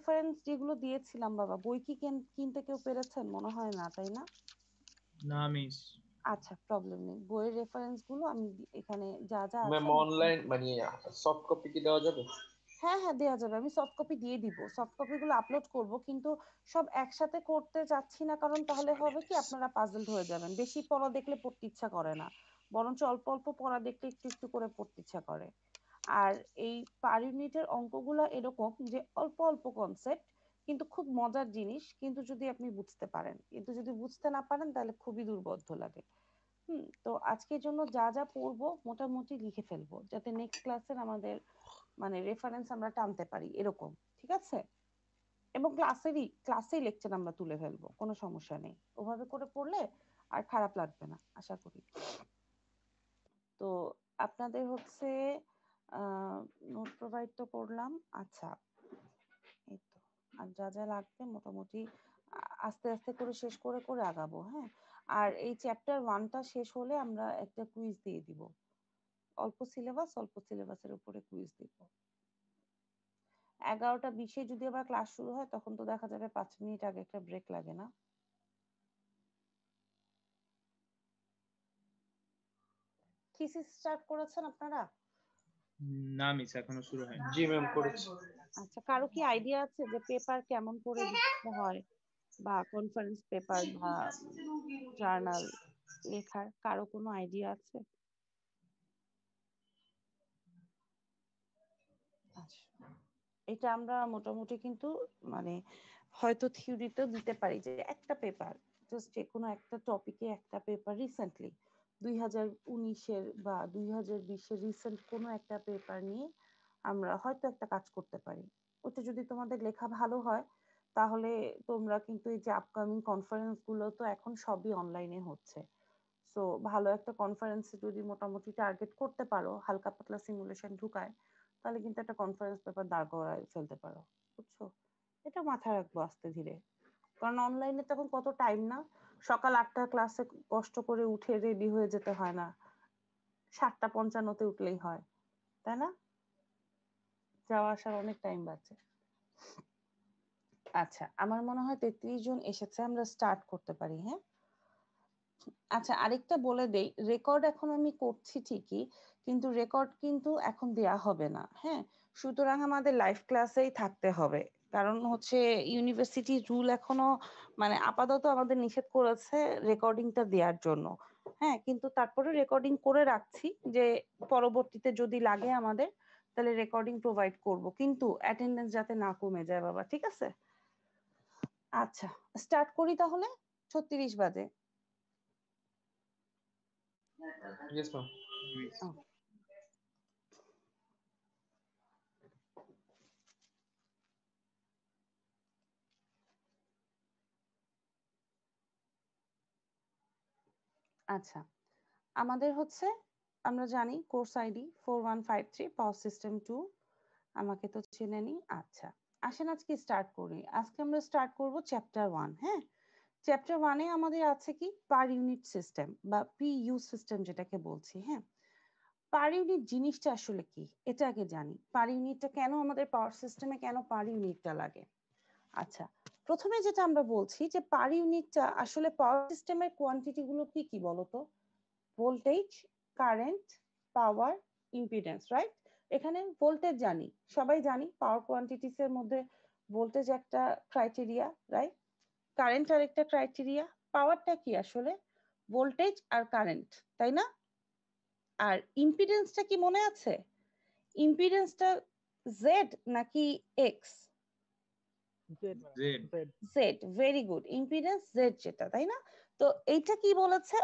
Reference যেগুলো দিয়েছিলাম বাবা, বই কি কিনতে কেউ পেরেছেন? মনে হয় না, তাই না? না মিস। আচ্ছা, প্রবলেম নেই, বইয়ের রেফারেন্স গুলো আমি এখানে যা যা আছে ম্যাম আমি। অনলাইন মানে সফট কপি কি দেওয়া যাবে? হ্যাঁ হ্যাঁ, দেওয়া যাবে, আমি সফট কপি দিয়ে দিব, সফট কপি গুলো আপলোড করব, কিন্তু সব একসাথে করতে চাচ্ছি না, কারণ তাহলে হবে কি আপনারা পাজলড হয়ে যাবেন, বেশি পড়া দেখলে পড়তে ইচ্ছা করে না, বরঞ্চ অল্প অল্প পড়া দেখলে একটু একটু করে পড়তে ইচ্ছা করে। আর এই পার ইউনিটের অঙ্কগুলো এরকম যে অল্প অল্প কনসেপ্ট, কিন্তু খুব মজার জিনিস, কিন্তু যদি আপনি বুঝতে পারেন, কিন্তু যদি বুঝতে না পারেন তাহলে খুবই দুর্বোধ্য লাগে। তো আজকের জন্য যা যা পড়বো মোটামুটি লিখে ফেলবো, যাতে নেক্সট ক্লাসের আমাদের মানে রেফারেন্স আমরা টানতে পারি এরকম। ঠিক আছে? এবং ক্লাসেই লেকচার আমরা তুলে ফেলবো, কোনো সমস্যা নেই, ওভাবে করে পড়লে আর খারাপ লাগবে না আশা করি। তো আপনাদের হচ্ছে নোট প্রোভাইড তো করলাম। আচ্ছা, এই তো, আর যা যা লাগবে মোটামুটি আস্তে আস্তে করে শেষ করে করে আগাবো। হ্যাঁ, আর এই চ্যাপ্টার 1টা শেষ হলে আমরা একটা কুইজ দিয়ে দিব, অল্প সিলেবাসের উপরে কুইজ দিব। 11টা 20-এ যদি আবার ক্লাস শুরু হয় তখন তো দেখা যাবে 5 মিনিট আগে একটা ব্রেক লাগে না? থিসিস স্টার্ট করেছেন আপনারা? না মিস, এখনো শুরু হয়নি। জি ম্যাম করেছি। আচ্ছা, কারো কি আইডিয়া আছে যে পেপার কেমন করে লিখতে হয়, বা কনফারেন্স পেপার বা জার্নাল লেখার কারো কোনো আইডিয়া আছে? আচ্ছা, এটা আমরা মোটামুটি কিন্তু মানে হয়তো থিওরিতেও দিতে পারি যে একটা পেপার, জাস্ট যে কোনো একটা টপিকে একটা পেপার রিসেন্টলি 2019-এর বা 2020-এর রিসেন্ট কোনো একটা পেপার নিয়ে আমরা হয়তো একটা কাজ করতে পারি। ওটা যদি তোমাদের লেখা ভালো হয় তাহলে তোমরা কিন্তু এই যে আপকামিং কনফারেন্স গুলো তো এখন সবই অনলাইনে হচ্ছে, সো ভালো একটা কনফারেন্সে যদি মোটামুটি টার্গেট করতে পারো, হালকা পাতলা সিমুলেশন ঢুকায়, তাহলে কিন্তু একটা কনফারেন্স পেপার দাঁড় করায় ফেলতে পারো। বুঝছো? এটা মাথায় রাখবো আস্তে ধীরে, কারণ অনলাইনে তখন কত টাইম না, সকাল 8টা ক্লাসে কষ্ট করে উঠে রেডি হয়ে যেতে হয় না, 7টা 55-তে উঠলেই হয়, তাই না? যাওয়া আসার অনেক টাইম বাঁচে। আচ্ছা, আমার মনে হয় 33 জন এসেছে, আমরা স্টার্ট করতে পারি। হ্যাঁ, আচ্ছা আরেকটা বলে দেই, রেকর্ড এখন আমি করছি ঠিকই, কিন্তু রেকর্ড কিন্তু এখন দেয়া হবে না। হ্যাঁ, সুতরাং আমাদের লাইভ ক্লাসেই থাকতে হবে, কারণ হচ্ছে ইউনিভার্সিটির রুল এখনো মানে আপাতত আমাদের নিষেধ করেছে রেকর্ডিংটা দেওয়ার জন্য। হ্যাঁ, কিন্তু তারপরে রেকর্ডিং করে রাখছি, যে পরবর্তীতে যদি লাগে আমাদের তাহলে রেকর্ডিং প্রোভাইড করব, কিন্তু অ্যাটেন্ডেন্স যাতে না কমে যায় বাবা। ঠিক আছে? আচ্ছা, স্টার্ট করি তাহলে। 36 বাজে। Yes ma'am. মিস। ও, আচ্ছা, আমাদের হচ্ছে আমরা জানি কোর্স আইডি 4153 পাওয়ার সিস্টেম 2, আমাকে তো চেনে নি। আচ্ছা, আসেন আজকে স্টার্ট করি। আজকে আমরা স্টার্ট করব চ্যাপ্টার 1। হ্যাঁ, চ্যাপ্টার 1-এ আমাদের আছে কি পার ইউনিট সিস্টেম বা পিইউ সিস্টেম যেটাকে বলছি। হ্যাঁ, পার ইউনিট জিনিসটা আসলে কি এটা আগে জানি, পার ইউনিটটা কেন আমাদের পাওয়ার সিস্টেমে, কেন পার ইউনিটটা লাগে। আচ্ছা, প্রথমে যেটা আমরা বলছি যে পার ইউনিটটা আসলে পাওয়ার সিস্টেমের কোয়ান্টিটি গুলো কি কি বলতো? ভোল্টেজ, কারেন্ট, পাওয়ার, ইম্পিডেন্স, রাইট? এখানে ভোল্টেজ জানি, সবাই জানি, পাওয়ার কোয়ান্টিটিস এর মধ্যে ভোল্টেজ একটা ক্রাইটেরিয়া, রাইট? কারেন্ট আর একটা ক্রাইটেরিয়া, পাওয়ারটা কি আসলে ভোল্টেজ আর কারেন্ট, তাই না? আর ইম্পিডেন্সটা কি মনে আছে? ইম্পিডেন্সটা জেড নাকি x? Z madam, Z. Z. Z, very good, impedance Z যেটা, তাই না? তো এইটা কি বলেছে,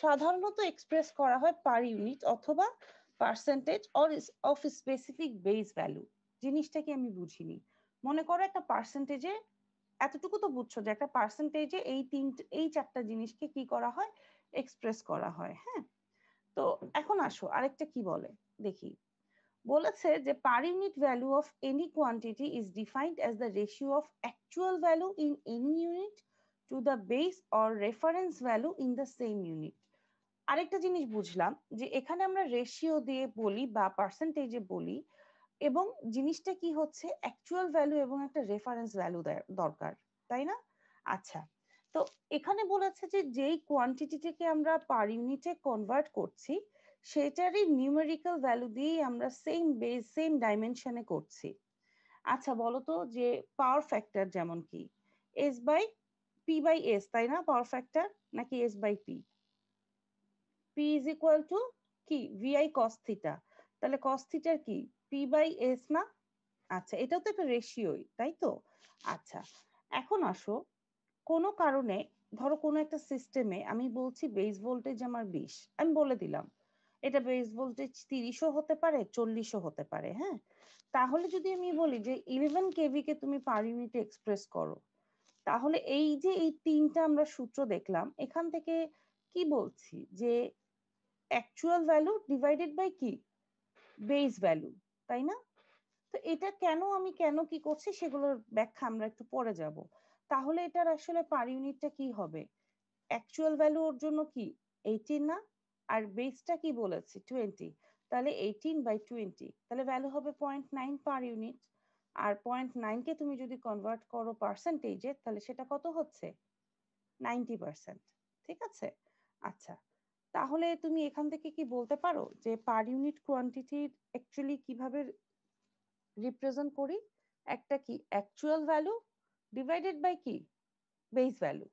সাধারণত এক্সপ্রেস করা হয় পার ইউনিট অথবা percentage of specific base value. জিনিসটা কি আমি বুঝিনি, মনে করো একটা পার্সেন্টেজে, এতটুকু তো বুঝছো যে একটা পার্সেন্টেজে এই 4টা জিনিসকে কি করা হয়, এক্সপ্রেস করা হয়। হ্যাঁ, তো এখন আসো আরেকটা কি বলে দেখি। বলেছে যে per unit value of any quantity is defined as the ratio of actual value in any unit to the base or reference value in the same unit. আরেকটা জিনিস বুঝলাম যে এখানে আমরা রেশিও দিয়ে বলি বা পার্সেন্টেজে বলি, এবং জিনিসটা কি হচ্ছে, অ্যাকচুয়াল ভ্যালু এবং একটা রেফারেন্স ভ্যালু দরকার, তাই না? আচ্ছা, তো এখানে বলেছে যে যেই কোয়ান্টিটিটাকে আমরা পার ইউনিটে কনভার্ট করছি সেটারই নিউমেরিক্যাল ভ্যালু দিয়ে আমরা সেম বেস সেম ডাইমেনশনে করছি। আচ্ছা বলো তো যে পাওয়ার ফ্যাক্টর যেমন কি S by P by S, তাই না? পাওয়ার ফ্যাক্টর নাকি S by P? P is equal to কি ভিআই কস থিটা, তাহলে কস থিটার কি পি বাই এস না? আচ্ছা, এটাও তো একটা রেশিওই, তাই তো? আচ্ছা, এখন আসো, কোনো কারণে ধরো কোনো একটা সিস্টেমে আমি বলছি বেস ভোল্টেজ আমার 20, আমি বলে দিলাম এটা বেস ভোল্টেজ 30ও হতে পারে 40ও হতে পারে, হ্যাঁ? তাহলে যদি আমি বলি যে 11 কেভি কে তুমি পার ইউনিটে এক্সপ্রেস করো, তাহলে এই যে এই তিনটা আমরা সূত্র দেখলাম এখান থেকে কি বলছি যে অ্যাকচুয়াল ভ্যালু ডিভাইডেড বাই কি বেস ভ্যালু, তাই না? তো এটা আমি কেন কি করছি সেগুলোর ব্যাখ্যা আমরা একটু পরে যাব। তাহলে এটার আসলে পার ইউনিটটা কি হবে? অ্যাকচুয়াল ভ্যালু ওর জন্য কি 18 না, আর বেসটা কি বলেছি 20, তাহলে 18/20, তাহলে ভ্যালু হবে 0.9 পার ইউনিট। আর 0.9 কে তুমি যদি কনভার্ট করো পার্সেন্টেজে তাহলে সেটা কত হচ্ছে 90%, ঠিক আছে? আচ্ছা, তাহলে তুমি এখান থেকে কি বলতে পারো যে পার ইউনিট কোয়ান্টিটির অ্যাকচুয়ালি কিভাবে রিপ্রেজেন্ট করি? একটা কি অ্যাকচুয়াল ভ্যালু ডিভাইডেড বাই কি বেস ভ্যালু,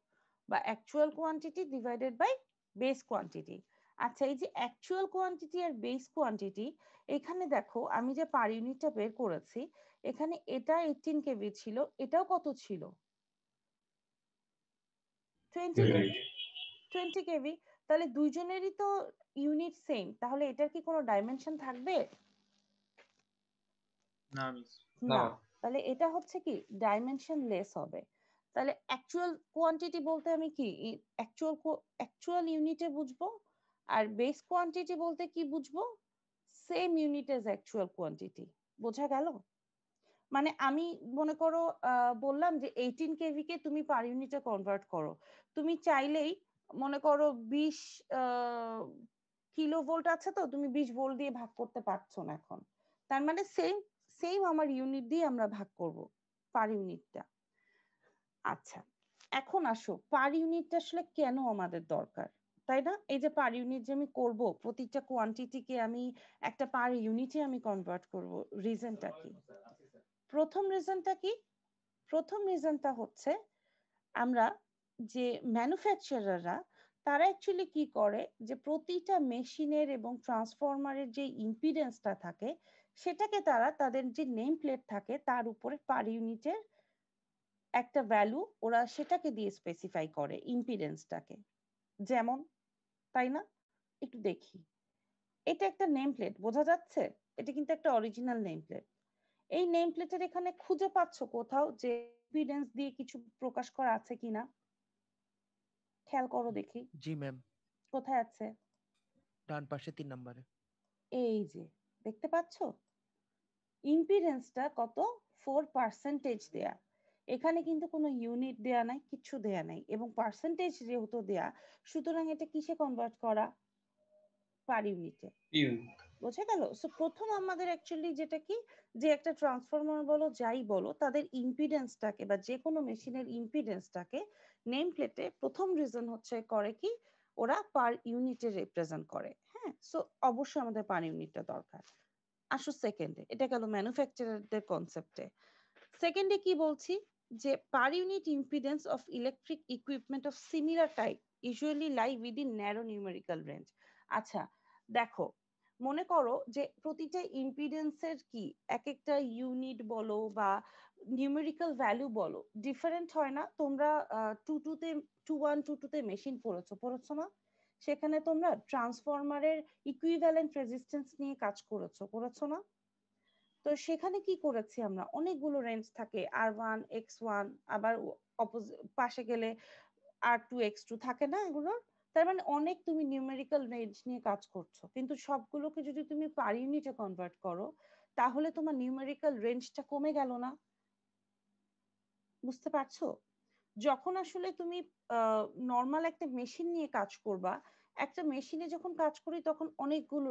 বা actual quantity divided by base quantity. আচ্ছা, এই যে অ্যাকচুয়াল কোয়ান্টিটি আর বেস কোয়ান্টিটি, এখানে দেখো আমি যে পার ইউনিটটা বের করেছি, এখানে এটা 18 কেভি ছিল, এটাও কত ছিল 20 কেভি, 20 কেভি। তাহলে দুইজনেরই তো ইউনিট সেম, তাহলে এটার কি কোনো ডাইমেনশন থাকবে? না মিস। না না, তাহলে এটা হচ্ছে কি ডাইমেনশন লেস হবে। তাহলে অ্যাকচুয়াল কোয়ান্টিটি বলতে আমি কি অ্যাকচুয়াল ইউনিটে বুঝবো, আর বেস কোয়ান্টিটি বলতে কি বুঝবো same unit as actual quantity. বোঝা গেল? মানে আমি মনে করো বললাম যে 18 কেভি কে তুমি পার ইউনিটে কনভার্ট করো, তুমি চাইলেই মনে করো 20 কিলো ভোল্ট আছে, তো তুমি 20 ভোল্ট দিয়ে ভাগ করতে পারছো না এখন, তার মানে সেম সেম আমার ইউনিট দিয়ে আমরা ভাগ করব পার ইউনিটটা। আচ্ছা, এখন আসো পার ইউনিটটা আসলে কেন আমাদের দরকার, তাই না? এই যে পার ইউনিট যে আমি করব, প্রতিটা কোয়ান্টিটিকে আমি একটা পার ইউনিটে আমি কনভার্ট করব, রিজনটা কি? প্রথম রিজনটা কি? প্রথম রিজনটা হচ্ছে আমরা যে ম্যানুফ্যাকচারাররা তারা অ্যাকচুয়ালি কি করে যে প্রতিটা মেশিনের এবং ট্রান্সফরমারের যে ইম্পিডেন্সটা থাকে সেটাকে তারা তাদের যে নেম প্লেট থাকে তার উপরে পার ইউনিটের একটা ভ্যালু ওরা সেটাকে দিয়ে স্পেসিফাই করে ইম্পিডেন্সটাকে। যেমন, তাই না? একটু দেখি, এটা একটা নেম প্লেট, বোঝা যাচ্ছে? এটা কিন্তু একটা অরিজিনাল নেম প্লেট। এই নেম প্লেটের এখানে খুঁজে পাচ্ছ কোথাও যে ইম্পিডেন্স দিয়ে কিছু প্রকাশ করা আছে কিনা? খেয়াল করো দেখি জি ম্যাম, কোথায় আছে। ডান পাশে 3 নম্বরে। এই যে দেখতে পাচ্ছ ইম্পিডেন্সটা কত 4% দেয়া, এখানে কিন্তু কোনো ইউনিট দেয়া নাই, কিছু দেয়া নাই, এবং পার্সেন্টেজ যেহেতু দেয়া সুতরাং এটা কিসে কনভার্ট করা পার ইউনিটে। বোঝা গেল? সো প্রথম আমাদের অ্যাকচুয়ালি যেটা কি যে একটা ট্রান্সফরমার বলো যাই বলো তাদের ইম্পিডেন্সটাকে বা যে কোনো মেশিনের ইম্পিডেন্সটাকে নেম প্লেটে প্রথম রিজন হচ্ছে করে কি ওরা পার ইউনিটে রিপ্রেজেন্ট করে, হ্যাঁ? সো অবশ্যই আমাদের পার ইউনিটটা দরকার। আসো সেকেন্ডে, এটা গেল ম্যানুফ্যাকচারারদের কনসেপ্টে। সেকেন্ডে কি বলছি যে per unit impedance of electric equipment of similar type usually lie within narrow numerical range. আচ্ছা দেখো, মনে করো যে প্রতিটা ইম্পিডেন্সের কি এক একটা ইউনিট বলো বা নিউমেরিক্যাল ভ্যালু বলো ডিফারেন্ট হয় না? তোমরা 2122 তে মেশিন পড়েছো না? সেখানে তোমরা ট্রান্সফরমারের ইকুইভ্যালেন্ট রেজিস্ট্যান্স নিয়ে কাজ করেছো না? তো সেখানে কি করেছি আমরা, অনেকগুলো রেঞ্জ থাকে R1 X1, আবার পাশে গেলে R2 X2 থাকে না এগুলোর? তার মানে অনেক তুমি নিউমেরিক্যাল রেঞ্জ নিয়ে কাজ করছো, কিন্তু সবগুলোকে যদি তুমি পার ইউনিটে কনভার্ট করো তাহলে তোমার নিউমেরিক্যাল রেঞ্জটা কমে গেল না? বুঝতে পারছো? যখন আসলে তুমি নর্মাল একটা মেশিন নিয়ে কাজ করবা, একটা মেশিনে যখন কাজ করি তখন অনেকগুলো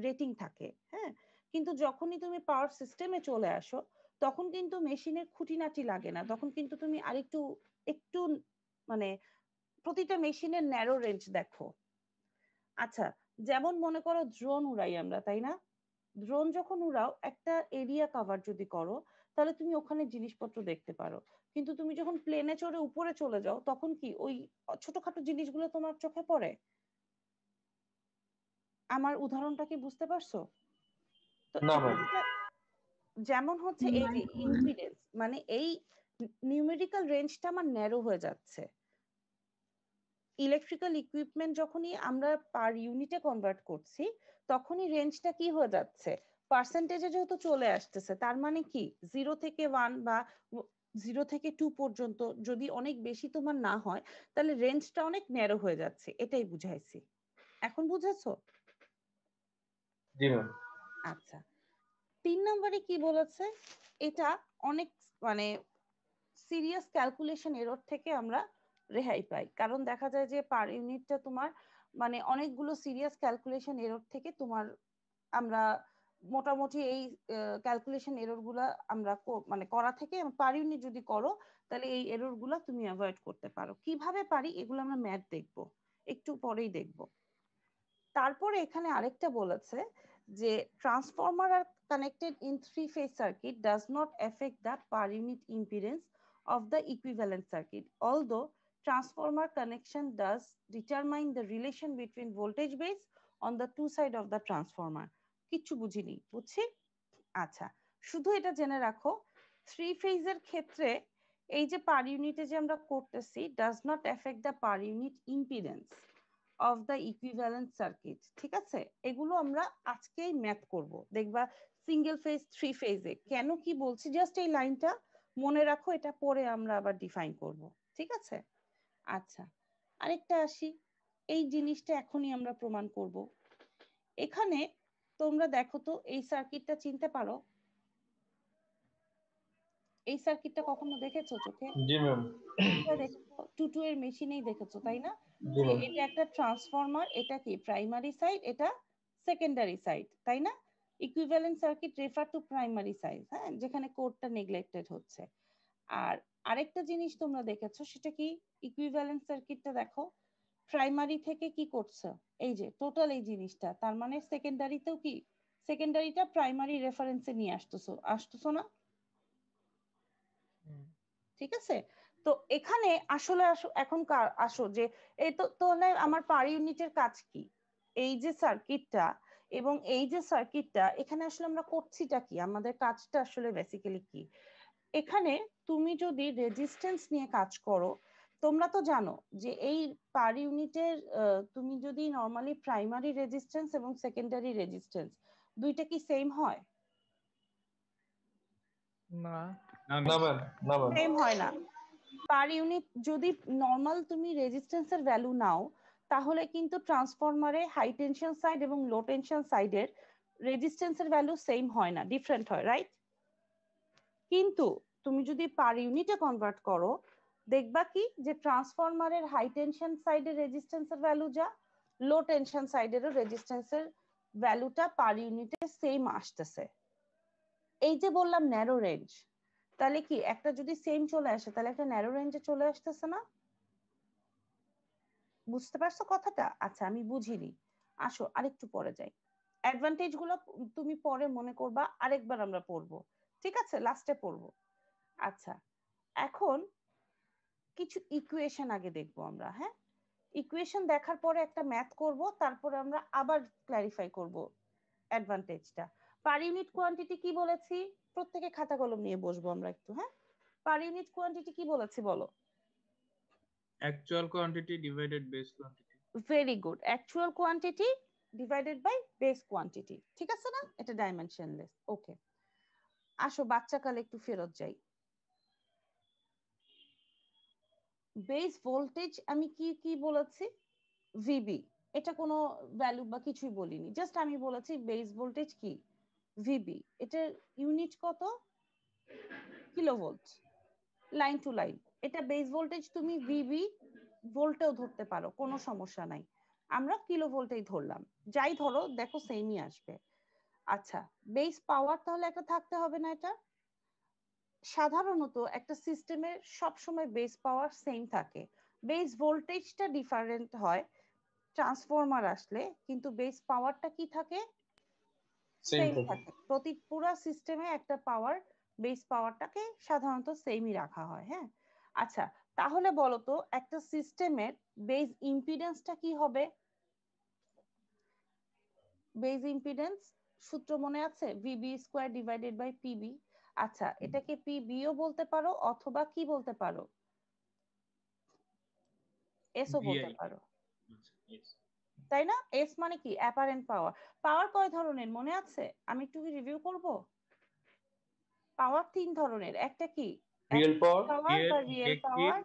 রেটিং থাকে, হ্যাঁ? কিন্তু যখনই তুমি পাওয়ার সিস্টেমে চলে আসো তখন কিন্তু মেশিনের খুঁটিনাটি লাগে না, তখন কিন্তু তুমি আরেকটু একটু মানে প্রতিটা মেশিনের ন্যারো রেঞ্জ দেখো। আচ্ছা, যেমন মনে করো ড্রোন উড়াই আমরা, তাই না? ড্রোন যখন উড়াও একটা এরিয়া কভার যদি করো তাহলে তুমি ওখানে জিনিসপত্র দেখতে পারো, কিন্তু তুমি যখন প্লেনে চড়ে উপরে চলে যাও তখন কি ওই ছোটখাটো জিনিসগুলো তোমার চোখে পড়ে? আমার উদাহরণটা কি বুঝতে পারছো? তো না ম্যাম। এক্ষেত্রে যেমন হচ্ছে এই যে ইম্পিডেন্স, মানে এই নিউমেরিক্যাল রেঞ্জটা আমার ন্যারো হয়ে যাচ্ছে। ইলেকট্রিক্যাল ইকুইপমেন্ট যখনই আমরা পার ইউনিটে কনভার্ট করছি তখনই রেঞ্জটা কি হয়ে যাচ্ছে, পার্সেন্টেজে যেহেতু চলে আসতেছে, তার মানে কি 0 থেকে 1 বা 0 থেকে 2 পর্যন্ত যদি অনেক বেশি তোমার না হয় তাহলে রেঞ্জটা অনেক ন্যারো হয়ে যাচ্ছে, এটাই বুঝাইছি। এখন বুঝেছো? জি ম্যাম। আচ্ছা, 3 নম্বরে কি বলেছে, এটা অনেক মানে সিরিয়াস ক্যালকুলেশন এরর থেকে আমরা রেহাই পাই, কারণ দেখা যায় যে পার ইউনিটটা তোমার মানে অনেকগুলো সিরিয়াস ক্যালকুলেশন এরর থেকে তোমার আমরা মোটামুটি এই ক্যালকুলেশন এরর গুলা আমরা মানে করা থেকে পার ইউনিট যদি করো তাহলে এই এরর গুলা তুমি অ্যাভয়েড করতে পারো। কিভাবে পারি এগুলো আমরা ম্যাথ দেখবো, একটু পরেই দেখবো। তারপরে এখানে আরেকটা বলেছে যে transformer are connected in three phase circuit does not effect the per unit impedance of the equivalent circuit, although transformer connection does determine the relation between voltage base on the two side of the transformer. কিচ্ছু বুঝিনি, বুঝছি? আচ্ছা, শুধু এটা জেনে রাখো three ফেজের ক্ষেত্রে এই যে পার ইউনিটে যে আমরা করতেছি does not affect the per unit impedance of the equivalent circuit, ঠিক আছে? এগুলো আমরা আজকেই ম্যাথ করব, দেখবা সিঙ্গেল ফেজ থ্রি ফেজে কেন কি বলছি জাস্ট এই লাইনটা মনে রাখো, এটা পরে আমরা আবার ডিফাইন করব, ঠিক আছে? আচ্ছা, আরেকটা আসি, এই জিনিসটা এখনই আমরা প্রমাণ করব। এখানে তোমরা দেখো তো এই সার্কিটটা চিনতে পারো? এই সার্কিটটা কখনো দেখেছো চোখে? জি ম্যাম। দেখেছো, টুটু এর মেশিনেই দেখেছো, তাই না? জি যে ম্যাম। এটা একটা ট্রান্সফরমার, এটা কি প্রাইমারি সাইড, এটা সেকেন্ডারি সাইড, তাই না? Equivalent circuit refer to primary side, হ্যাঁ, যেখানে কোডটা নেগলেক্টেড হচ্ছে। আর আরেকটা জিনিস তোমরা দেখেছো, সেটা কি ইকুইভ্যালেন্ট সার্কিটটা দেখো প্রাইমারি থেকে কি করছে, এই যে টোটাল এই জিনিসটা, তার মানে সেকেন্ডারিতেও কি সেকেন্ডারিটা প্রাইমারি রেফারেন্সে নিয়ে আসতেছো না? ঠিক আছে, তো এখানে আসলে এখন আসো যে এই তো তাহলে আমার পার ইউনিটের কাজ কি, এই যে সার্কিটটা এবং এই যে সার্কিটটা এখানে আসলে আমরা করছিটা কি, আমাদের কাজটা আসলে বেসিক্যালি কি? এখানে তুমি যদি রেজিস্ট্যান্স নিয়ে কাজ করো, তোমরা তো জানো যে এই পার ইউনিটের তুমি যদি নরমালি প্রাইমারি রেজিস্ট্যান্স এবং সেকেন্ডারি রেজিস্ট্যান্স দুইটা কি সেম হয়? না। না না মিস। ম্যাম। না ম্যাম। সেম হয় না। পার ইউনিট যদি নর্মাল তুমি রেজিস্ট্যান্সের ভ্যালু নাও তাহলে কিন্তু ট্রান্সফরমারে হাই টেনশন সাইড এবং লো টেনশন সাইডের রেজিস্ট্যান্সের ভ্যালু সেম হয় না, ডিফারেন্ট হয়, রাইট? কিন্তু তুমি যদি পার ইউনিটে কনভার্ট করো দেখবা কি যে ট্রান্সফরমারের হাই টেনশন সাইডের রেজিস্ট্যান্সের ভ্যালু যা, লো টেনশন সাইডেরও রেজিস্ট্যান্সের ভ্যালুটা পার ইউনিটে সেম আসতেছে। এই যে বললাম ন্যারো রেঞ্জ, তাহলে কি একটা যদি সেম চলে আসে তাহলে একটা ন্যারো রেঞ্জে চলে আসতেছে না? বুঝতে পারছো কথাটা? আচ্ছা, আমি বুঝিনি, আসো আরেকটু পরে যাই। অ্যাডভান্টেজ গুলো তুমি পরে মনে করবা, আরেকবার আমরা পড়বো, ঠিক আছে, লাস্টে পড়বো। আচ্ছা, এখন কিছু ইকুয়েশন আগে দেখবো আমরা, হ্যাঁ? ইকুয়েশন দেখার পরে একটা ম্যাথ করব, তারপরে আমরা আবার ক্ল্যারিফাই করব অ্যাডভান্টেজটা। পার ইউনিট কোয়ান্টিটি কি বলেছি? প্রত্যেকে খাতা কলম নিয়ে বসবো আমরা একটু, হ্যাঁ? পার ইউনিট কোয়ান্টিটি কি বলেছি বলো? Actual quantity divided base quantity. Very good, actual quantity divided by base quantity, ঠিক আছে না? এটা ডাইমেনশনলেস। ওকে, আসো বাচ্চা কালে একটু ফেরত যাই। বেস ভোল্টেজ আমি কি কি বলেছি? ভিবি, এটা কোনো ভ্যালু বা কিছুই বলিনি, জাস্ট আমি বলেছি বেস ভোল্টেজ কি ভিবি, এটার ইউনিট কত? Kilovolt, line to line. এটা বেস ভোল্টেজ তুমি ভিবি ভোল্টেও ধরতে পারো, কোনো সমস্যা নাই, আমরা কিলো ভোল্টেই ধরলাম, যাই ধরো দেখো সেমই আসবে। আচ্ছা, বেস পাওয়ার তাহলে একটা থাকতে হবে না? এটা সাধারণত একটা সিস্টেমের সবসময় বেস পাওয়ার সেম থাকে, বেস ভোল্টেজটা ডিফারেন্ট হয় ট্রান্সফরমার আসলে, কিন্তু বেস পাওয়ারটা কি থাকে? সেম সেম থাকে। থাকে। প্রতি পুরো সিস্টেমে একটা পাওয়ার, বেস পাওয়ারটাকে সাধারণত সেমই রাখা হয়। হ্যাঁ, আচ্ছা, তাহলে বলো তো একটা সিস্টেমের বেস ইম্পিডেন্সটা কি হবে? বেস ইম্পিডেন্স সূত্র মনে আছে? VB square divided by PB. আচ্ছা, এটাকে পিবিও বলতে পারো অথবা কি বলতে পারো? এসও বলতে VI। পারো, Yes. তাই না? এস মানে কি? Apparent power. পাওয়ার কয় ধরনের মনে আছে? আমি একটু রিভিউ করব। পাওয়ার তিন ধরনের, একটা কি রিয়েল পাওয়ার, পাওয়ার বা রিয়েল Reactive, পাওয়ার,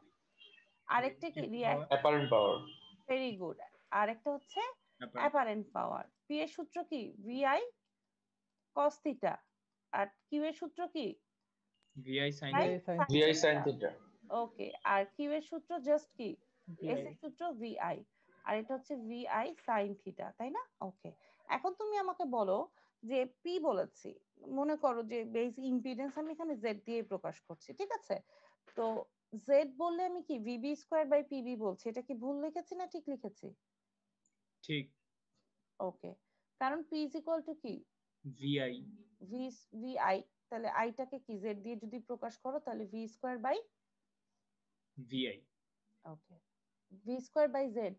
আরেকটা কি power, apparent power. Very good, আরেকটা হচ্ছে apparent। Apparent power. পি এর সূত্র কি? VI cos theta. আর কিউ এর সূত্র কি? VI sin ভাই VI sin VI theta। Sine theta. Okay, আর কিউ এর সূত্র জাস্ট কি? S VI। এর সূত্র ভিআই, আর এটা হচ্ছে ভিআই সাইন থিটা, তাই না? ওকে, এখন তুমি আমাকে বলো যে পি বলেছি, মনে করো যে বেস ইম্পিডেন্স আমি এখানে জেড দিয়ে প্রকাশ করছি, ঠিক আছে? তো জেড বললে আমি কি ভিবি স্কয়ার বাই পিবি বলছি, এটা কি ভুল লিখেছি না ঠিক লিখেছি? ঠিক। ওকে, কারণ পি ইজ ইকুয়াল টু কি? VI। ভি ভিআই, তাহলে আইটাকে কি জেড দিয়ে যদি প্রকাশ করো তাহলে V square by, VI। Okay, V square by Z,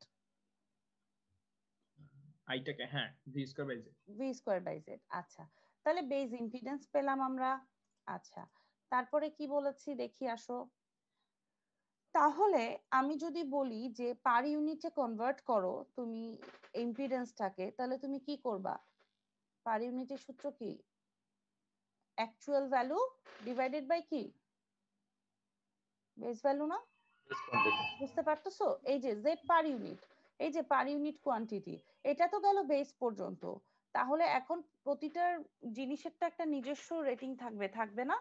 আইটাকে হ্যাঁ V square by Z। V square by Z. আচ্ছা, তাহলে বেস ইম্পিডেন্স পেলাম আমরা। আচ্ছা, তারপরে কি বলেছি দেখি আসো। তাহলে আমি যদি বলি যে পার ইউনিটে কনভার্ট করো তুমি ইম্পিডেন্সটাকে, তাহলে তুমি কি করবা? পার ইউনিটের সূত্র কি? অ্যাকচুয়াল ভ্যালু ডিভাইডেড বাই কি? বেস ভ্যালু না? বুঝতে পারতেছো? এই যে জেড পার ইউনিট, এই যে পার ইউনিট কোয়ান্টিটি, এটা তো গেল বেস পর্যন্ত। তাহলে এখন প্রতিটার জিনিসের তো একটা নিজস্ব রেটিং থাকবে, থাকবে না?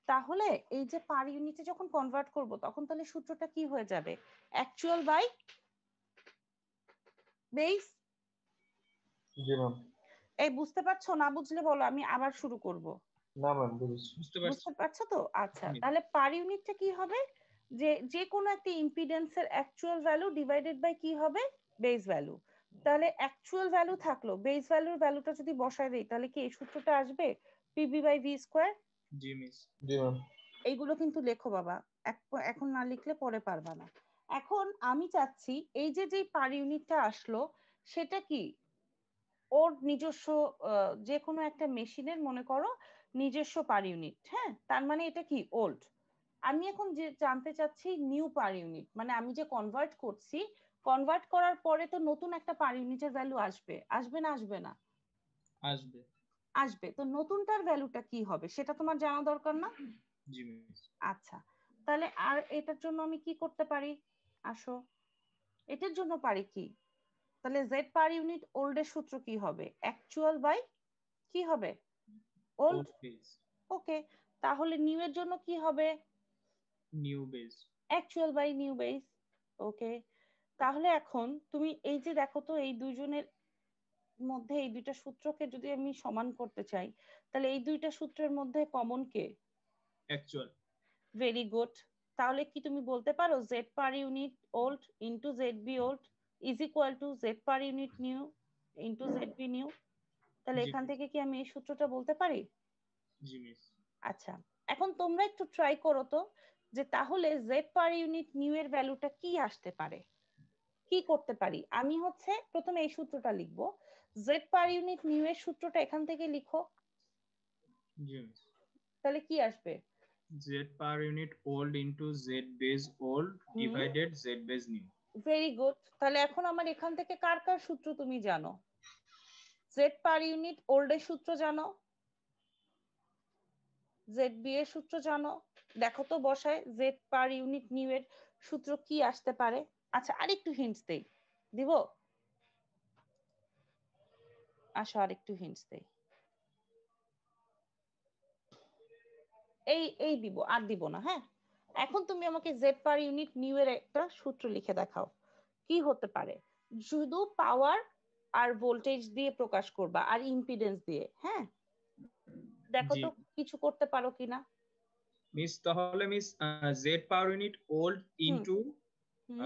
তাহলে এই যে পার ইউনিটে যখন কনভার্ট করব তখন তাহলে সূত্রটা কি হয়ে যাবে? Actual by base. জি ম্যাম। এই বুঝতে পারছো? না বুঝলে বলো, আমি আবার শুরু করব। না ম্যাম, বুঝেছি। বুঝতে পারছি। বুঝতে পারছো তো? আচ্ছা, হুম। তাহলে পার ইউনিটটা কি হবে? যে যে কোনো একটা ইম্পিডেন্সের অ্যাকচুয়াল ভ্যালু ডিভাইডেড বাই কি হবে? Base value. তাহলে অ্যাকচুয়াল ভ্যালু থাকলো, বেস ভ্যালুর ভ্যালুটা যদি বসায় দেই তাহলে কি এই সূত্রটা আসবে? PB by V square. জি মিস। জি ম্যাম। এইগুলো কিন্তু লেখো বাবা, এখন না লিখলে পরে পারবা না। এখন আমি চাচ্ছি এই যে যে পার ইউনিটটা আসলো সেটা কি ওর নিজস্ব, যে কোনো একটা মেশিনের মনে করো নিজস্ব পার ইউনিট। হ্যাঁ, তার মানে এটা কি ওল্ড। আমি এখন যে জানতে চাচ্ছি নিউ পার ইউনিট, মানে আমি যে কনভার্ট করছি, কনভার্ট করার পরে তো নতুন একটা পার ইউনিটের ভ্যালু আসবে, আসবে না আসবে না? আসবে। আসবে। তো নতুনটার ভ্যালুটা কি হবে সেটা তোমার জানা দরকার না? জি মিস। আচ্ছা, তাহলে আর এটার জন্য আমি কি করতে পারি? আসো, এটার জন্য পারি কি? তাহলে জেড পার ইউনিট ওল্ড এর সূত্র কি হবে? অ্যাকচুয়াল বাই কি হবে? ওল্ড। Old base. ওকে, তাহলে নিউ এর জন্য কি হবে? New base. Actual by new base. Okay, তাহলে এখন তুমি এই যে দেখো তো এই দুইজনের মধ্যে এই দুইটা সূত্রকে যদি আমি সমান করতে চাই, তাহলে এই দুইটা সূত্রের মধ্যে কমন কে? অ্যাকচুয়াল। Very good. তাহলে কি তুমি বলতে পারো Z per unit old into Z B old is equal to Z per unit new into Z B new? তাহলে জি এখান মিস। থেকে কি আমি এই সূত্রটা বলতে পারি? জি মিস। আচ্ছা, এখন তোমরা একটু ট্রাই করো তো যে তাহলে জেড পার ইউনিট নিউ এর ভ্যালুটা কি আসতে পারে? কি করতে পারি? আমি হচ্ছে প্রথমে এই সূত্রটা লিখবো, জেড পার ইউনিট নিউ এর সূত্রটা এখান থেকে লিখো, জি মিস। তাহলে কি আসবে? Z per unit old into Z base old divided Z base new। Very good. তাহলে এখন আমার এখান থেকে কার কার সূত্র তুমি জানো? জেড পার ইউনিট ওল্ড এর সূত্র জানো, জেড বি এর সূত্র জানো, দেখো তো বসায় জেড পার ইউনিট নিউ এর সূত্র কি আসতে পারে? আচ্ছা, আরেকটু হিন্টস দেই, দিব? আসো আরেকটু হিন্টস দেই, এই এই দিব, আর দিব না। হ্যাঁ, এখন তুমি আমাকে জেড পার ইউনিট নিউ এর একটা সূত্র লিখে দেখাও, কি হতে পারে? শুধু পাওয়ার আর ভোল্টেজ দিয়ে প্রকাশ করবা আর ইম্পিডেন্স দিয়ে। হ্যাঁ, দেখো জি তো কিছু করতে পারো কিনা। মিস, তাহলে miss Z power unit old hmm into hmm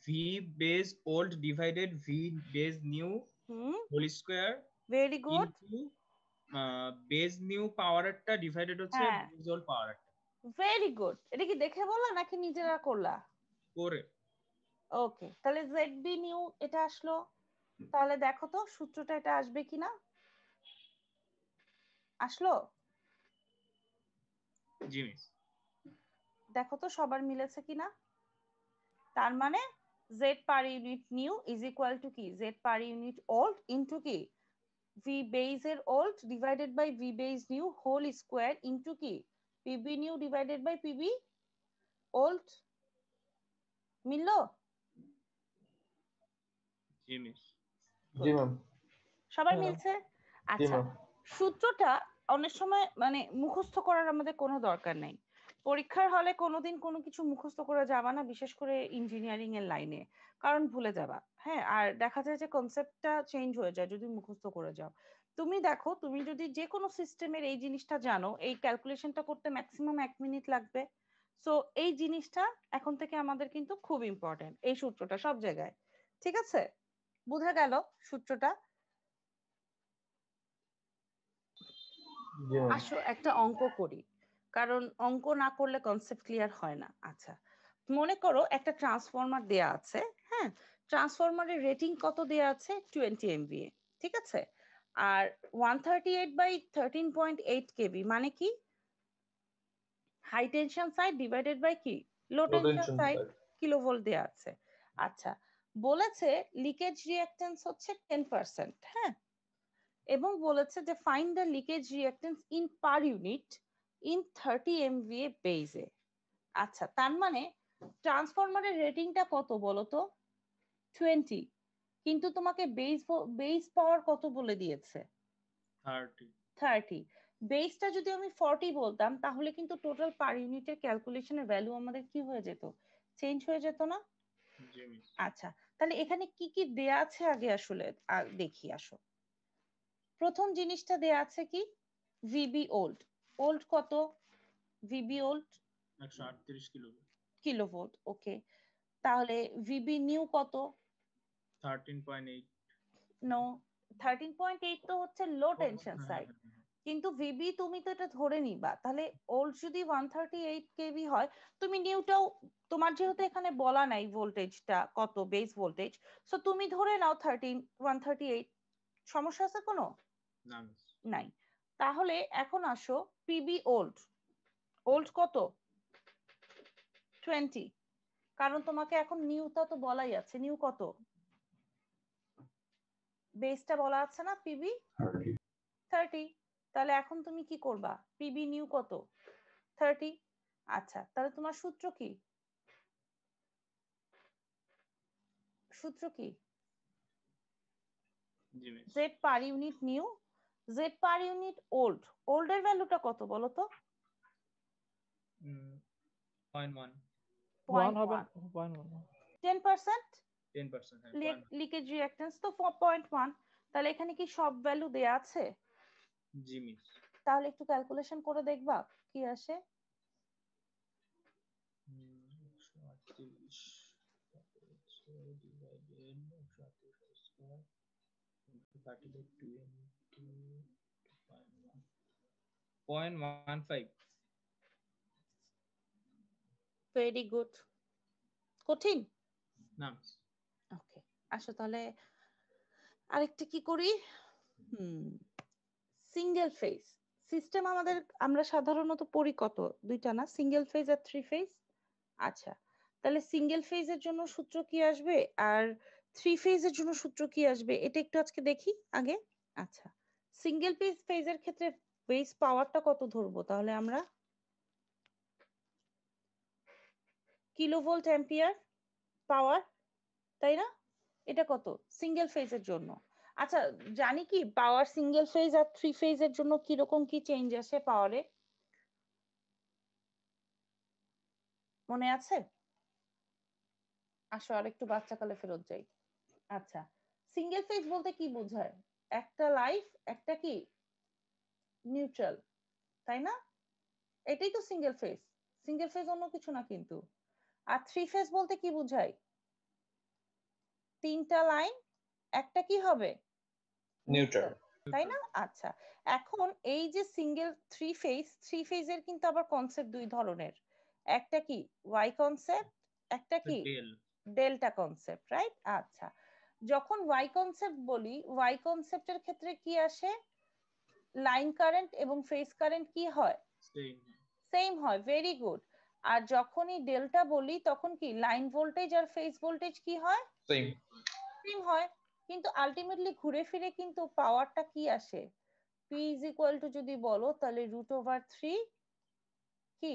V base old divided V base new hmm whole square very good. Into base new পাওয়ারটা ডিভাইডেড হচ্ছে হ্যাঁ, বেজ ওল্ড পাওয়ারটা ভেরি গুড। এটা কি দেখে বললা নাকি নিজেরা করলা? করে। ওকে, তাহলে জেড বি নিউ এটা আসলো। তাহলে দেখো তো সূত্রটা এটা আসবে কিনা। আসলো? জি মিস। দেখো তো সবার মিলেছে কিনা। তার মানে Z per unit new is equal to কি, Z per unit old into কি, ভি বেজ এর old divided by V base new whole square into কি, PB new divided by PB old. মিললো? জি মিস। জি ম্যাম। সবার হ্যাঁ। মিলছে? জি আচ্ছা, ম্যাম। সূত্রটা অনেক সময় মানে মুখস্থ করার আমাদের কোনো দরকার নেই। পরীক্ষার হলে কোনোদিন কোনো কিছু মুখস্থ করে যাবা না, বিশেষ করে ইঞ্জিনিয়ারিং এর লাইনে, কারণ ভুলে যাবা। হ্যাঁ, আর দেখা যায় যে কনসেপ্টটা চেঞ্জ হয়ে যায় যদি মুখস্থ করে যাও। তুমি দেখো, তুমি যদি যে কোনো সিস্টেমের এই জিনিসটা জানো, এই ক্যালকুলেশনটা করতে ম্যাক্সিমাম 1 মিনিট লাগবে। সো এই জিনিসটা এখন থেকে আমাদের কিন্তু খুব ইম্পর্টেন্ট, এই সূত্রটা সব জায়গায়। ঠিক আছে, বোঝা গেল সূত্রটা? জি ম্যাম। আসো একটা অঙ্ক করি, কারণ অঙ্ক না করলে কনসেপ্ট ক্লিয়ার হয় না। আচ্ছা, মনে করো একটা ট্রান্সফরমার দেয়া আছে। হ্যাঁ, ট্রান্সফরমারের রেটিং কত দেয়া আছে, 20 MVA। ঠিক আছে, আর 138/13.8 কেভি, মানে কি high tension side divided by কি low low tension tension side, side. Kilovolt দেয়া আছে। আচ্ছা, বলেছে লিকেজ রিঅ্যাকট্যান্স হচ্ছে 10%। হ্যাঁ, এবং বলেছে যে find the leakage reactance in per unit in 30 MVA বেজে। আচ্ছা, তার মানে ট্রান্সফরমারের রেটিংটা কত বলো তো, 20, কিন্তু তোমাকে বেস পাওয়ার কত বলে দিয়েছে, 30। 30। বেসটা যদি আমি 40 বলতাম তাহলে কিন্তু টোটাল পার ইউনিটের ক্যালকুলেশনের ভ্যালু আমাদের কি হয়ে যেত, চেঞ্জ হয়ে যেত না? জি মিস। আচ্ছা, তাহলে এখানে কি কি দেয়া আছে আগে আসলে দেখি। আসো, প্রথম জিনিসটা দেয়া আছে কি, ভিবি ওল্ড। ওল্ড কত, ভিবি ওল্ড 138 কিলো। কিলোভোল্ট। ওকে, তাহলে ভিবি নিউ কত, 13.8। নো, 13.8 তো হচ্ছে লো ও টেনশন হ্যাঁ সাইড। হ্যাঁ হ্যাঁ। কিন্তু ভিবি তুমি তো এটা ধরে নিবা, তাহলে ওল্ড যদি 138 কেভি হয়, তুমি নিউটাও, তোমার যেহেতু এখানে বলা নাই ভোল্টেজটা কত, বেস ভোল্টেজ, সো তুমি ধরে নাও 138। সমস্যা আছে কোনো? না মিস। নাই। তাহলে এখন আসো পিবি ওল্ড। ওল্ড কত, 20, কারণ তোমাকে এখন নিউটা তো বলাই আছে, নিউ কত, বেসটা বলা আছে না, পিবি 30। তাহলে এখন তুমি কি করবা, পিবি নিউ কত, 30। আচ্ছা, তাহলে তোমার সূত্র কি, সূত্র কি, জি miss. Z per unit new, Z per unit old. Old এর ভ্যালুটা কত বলো তো, 0.1। 1 হবে 0.1। 1 10% 10%, হ্যাঁ 0.1। লিকেজ রিঅ্যাকট্যান্স তো 4.1। তাহলে এখানে কি সব ভ্যালু দেয়া আছে? জি মিস। তাহলে একটু ক্যালকুলেশন করে দেখবা কি আসে। 138 ডিভাইডেড 138 স্কয়ার 0.15। Very good. কঠিন? না মিস। ওকে, আসো তাহলে আরেকটা কি করি। সিঙ্গেল ফেজ সিস্টেম আমাদের, আমরা সাধারণত পড়ি কত, দুইটা না, সিঙ্গেল ফেজ আর 3 ফেজ। আচ্ছা, তাহলে সিঙ্গেল ফেজের জন্য সূত্র কি আসবে আর 3 ফেজের জন্য সূত্র কি আসবে, এটা একটু আজকে দেখি আগে। আচ্ছা, সিঙ্গেল ফেজের ক্ষেত্রে বেস পাওয়ারটা কত ধরবো তাহলে আমরা, কিলোভোল্ট অ্যাম্পিয়ার পাওয়ার, তাই না? এটা কত সিঙ্গেল ফেজের জন্য? আচ্ছা, জানি কি পাওয়ার সিঙ্গেল ফেজ আর 3 ফেজের জন্য কিরকম কি চেঞ্জ আসে পাওয়ারে, মনে আছে? আসো আর একটু বাচ্চাকালে ফেরত যাই। আচ্ছা, সিঙ্গেল ফেজ বলতে কি বোঝায়? একটা লাইফ, একটা কি নিউট্রাল, তাই না? এটাই তো সিঙ্গেল ফেজ। সিঙ্গেল ফেজ অন্য কিছু না কিন্তু। আর থ্রি ফেজ বলতে কি বোঝায়? তিনটা লাইন, একটা কি হবে? নিউট্রাল। তাই না? আচ্ছা, এখন এই যে সিঙ্গেল থ্রি ফেজের কিন্তু আবার কনসেপ্ট দুই ধরনের। একটা কি ওয়াই কনসেপ্ট, একটা কি Del. Delta concept, right? আচ্ছা, যখন ওয়াই কনসেপ্ট বলি, ওয়াই কনসেপ্টের ক্ষেত্রে কি আসে? লাইন কারেন্ট এবং ফেজ কারেন্ট কি হয়? Same. সেম হয়, ভেরি গুড। আর যখনই ডেল্টা বলি তখন কি লাইন ভোল্টেজ আর ফেজ ভোল্টেজ কি হয়? সেম। সেম হয়। কিন্তু আলটিমেটলি ঘুরে ফিরে কিন্তু পাওয়ারটা কি আসে? P ইজ ইকুয়াল টু যদি বলো তাহলে √3 কি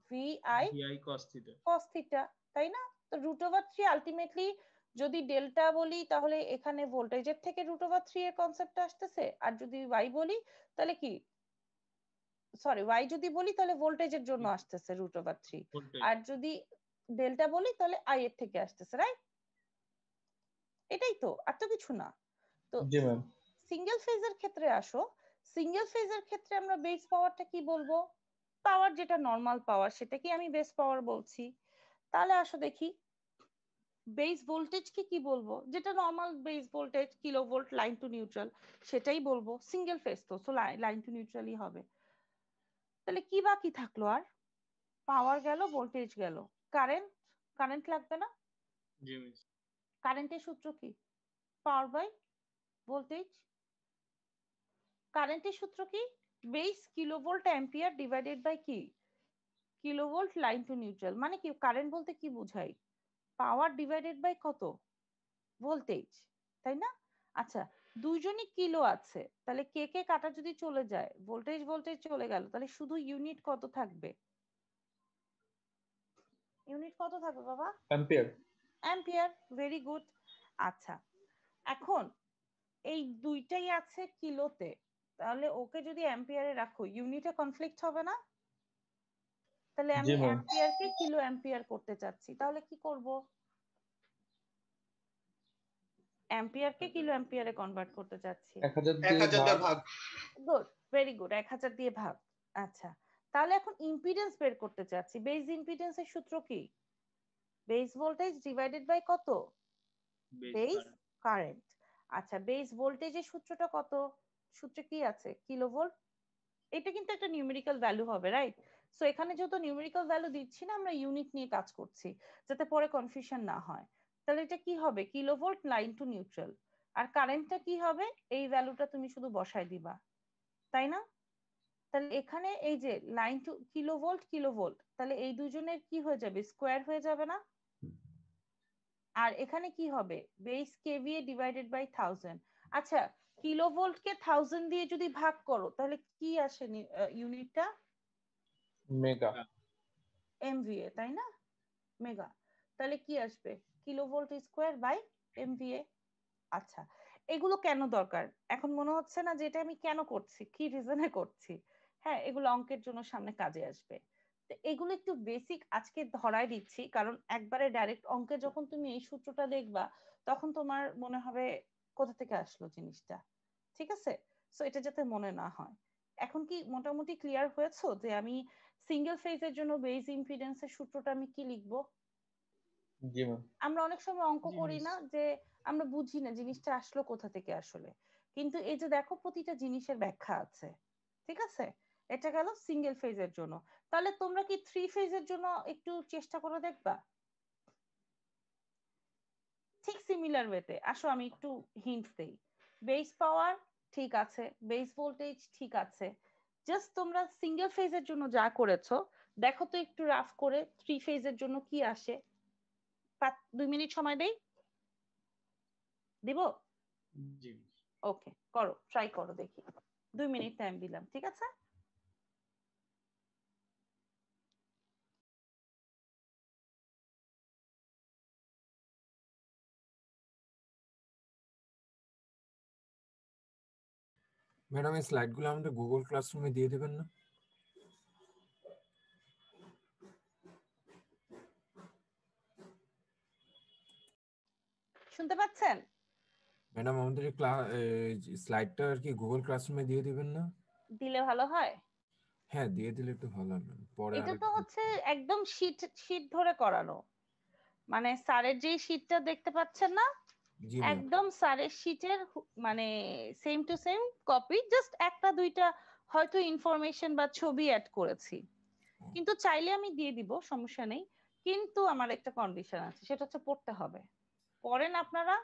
VI VI cos theta. cos theta, তাই না? তো √3 আলটিমেটলি যদি ডেল্টা বলি তাহলে এখানে ভোল্টেজের থেকে √3 এর কনসেপ্টটা আসতেছে, আর যদি y বলি তাহলে কি, সরি y যদি বলি তাহলে ভোল্টেজের জন্য আসতেছে √3, Voltage. আর যদি ডেল্টা বলি তাহলে i এর থেকে আসতেছে, রাইট? এটাই তো, আর তো কিছু না। তো জি ম্যাম। সিঙ্গেল ফেজের ক্ষেত্রে আসো, সিঙ্গেল ফেজের ক্ষেত্রে আমরা বেস পাওয়ারটা কি বলবো? পাওয়ার যেটা নর্মাল পাওয়ার সেটাকে আমি বেস পাওয়ার বলছি। তাহলে আসো দেখি বেস ভোল্টেজকে কি বলবো? যেটা normal base voltage kilovolt line to neutral সেটাই বলবো। সিঙ্গেল ফেজ তো, সো লাইন টু নিউট্রালই হবে। তাহলে কি বাকি থাকলো আর? পাওয়ার গেল, ভোল্টেজ গেল, কারেন্ট, কারেন্ট লাগবে না? জি মিস। কারেন্টের সূত্র কি? Power by voltage. কারেন্টের সূত্র কি? Base kilovolt ampere divided by কি কিলোভোল্ট লাইন টু নিউট্রাল। মানে কি কারেন্ট বলতে কি বোঝাই? পাওয়ার ডিভাইডেড বাই কত? ভোল্টেজ, তাই না? আচ্ছা, দুইজনই কিলো আছে, তাহলে কে কে কাটা যদি চলে যায়, ভোল্টেজ ভোল্টেজ চলে গেল, তাহলে শুধু ইউনিট কত থাকবে? ইউনিট কত থাকবে বাবা? অ্যাম্পিয়ার। Ampere, very good. আচ্ছা, এখন এই দুইটাই আছে কিলোতে, তাহলে ওকে যদি অ্যাম্পিয়ারে রাখো ইউনিটে কনফ্লিক্ট হবে না? তাহলে জি আমি ম্যাম। অ্যাম্পিয়ারকে কিলো অ্যাম্পিয়ার করতে চাচ্ছি, তাহলে কি করব? অ্যাম্পিয়ারকে কিলো অ্যাম্পিয়ারে কনভার্ট করতে চাচ্ছি। 1000 এক দিয়ে হাজার ভাগ। ভাগ। গুড, ভেরি গুড, 1000 দিয়ে ভাগ। আচ্ছা, তাহলে এখন ইম্পিডেন্স বের করতে চাচ্ছি। বেস ইম্পিডেন্সের সূত্র কি? বেস ভোল্টেজ ডিভাইডেড বাই কত? Base base current. কারেন্ট। আচ্ছা, বেস ভোল্টেজের সূত্রটা কত? সূত্রে কি আছে? কিলোভোল্ট। এটা কিন্তু একটা নিউমেরিক্যাল ভ্যালু হবে, রাইট? সো এখানে যেহেতু নিউমেরিক্যাল ভ্যালু দিচ্ছি না, আমরা ইউনিট নিয়ে কাজ করছি যাতে পরে কনফিউশন না হয়। তাহলে এটা কি হবে? Kilovolt line to neutral. আর কারেন্টটা কি হবে? এই ভ্যালুটা তুমি শুধু বসায় দিবা, তাই না? তাহলে এখানে এই যে লাইন টু কিলোভোল্ট কিলোভোল্ট, তাহলে এই দুজনের কি হয়ে যাবে? স্কোয়ার হয়ে যাবে না? আর এখানে কি হবে? Base KVA divided by 1000। আচ্ছা, কিলোভোল্ট কে 1000 দিয়ে যদি ভাগ করো তাহলে কি আসে ইউনিটটা? মেগা। এমভিএ, তাই না? মেগা। তাহলে কি আসবে? Kilovolt square by MVA. আচ্ছা, এগুলো কেন দরকার? এখন মনে হচ্ছে না যে এটা আমি কেন করছি, কি রিজনে করছি? হ্যাঁ, এগুলো অঙ্কের জন্য সামনে কাজে আসবে। তো এগুলো একটু বেসিক আজকে ধরায় দিচ্ছি, কারণ একবারে ডাইরেক্ট অঙ্কে যখন তুমি এই সূত্রটা দেখবা তখন তোমার মনে হবে কোথা থেকে আসলো জিনিসটা। ঠিক আছে? সো এটা যাতে মনে না হয়। এখন কি মোটামুটি ক্লিয়ার হয়েছে যে আমি সিঙ্গেল ফেজের জন্য বেস ইম্পিডেন্সের সূত্রটা আমি কি লিখবো? জি ম্যাম। আমরা অনেক সময় অঙ্ক জি করি মিস। না যে আমরা বুঝি না জিনিসটা আসলো কোথা থেকে আসলে, কিন্তু এই যে দেখো প্রতিটা জিনিসের ব্যাখ্যা আছে। ঠিক আছে? এটা গেল সিঙ্গেল ফেজের জন্য। তাহলে তোমরা কি থ্রি ফেজের জন্য একটু চেষ্টা করে দেখবা? ঠিক সিমিলার ওয়েতে আসো, আমি একটু হিন্ট দেই। বেস পাওয়ার ঠিক আছে, বেস ভোল্টেজ ঠিক আছে, জাস্ট তোমরা সিঙ্গেল ফেজের জন্য যা করেছো দেখো তো একটু রাফ করে থ্রি ফেজের জন্য কি আসে। 2 মিনিট সময় দেই, দিব? জি মিস। ওকে, করো, ট্রাই করো দেখি। 2 মিনিট টাইম দিলাম, ঠিক আছে? ম্যাডাম এই স্লাইডগুলো আমাদের গুগল ক্লাসরুমে দিয়ে দেবেন না? শুনতে পাচ্ছেন? ম্যাডাম আমাদের স্লাইডটা আর কি গুগল ক্লাসরুমে দিয়ে দিবেন না? দিলে ভালো হয়। হ্যাঁ, দিয়ে দিলে একটু ভালো হবে, পরে এটা তো আরেকবার। হচ্ছে একদম শীট শীট ধরে করানো, মানে স্যারের যে শীটটা দেখতে পাচ্ছেন না, জি ম্যাম। একদম স্যারের শীটের মানে same to same copy, just একটা দুইটা হয়তো ইনফরমেশন বা ছবি অ্যাড করেছি, কিন্তু চাইলে আমি দিয়ে দিব, সমস্যা নেই। কিন্তু আমার একটা কন্ডিশন আছে, সেটা হচ্ছে পড়তে হবে। পড়েন আপনারা,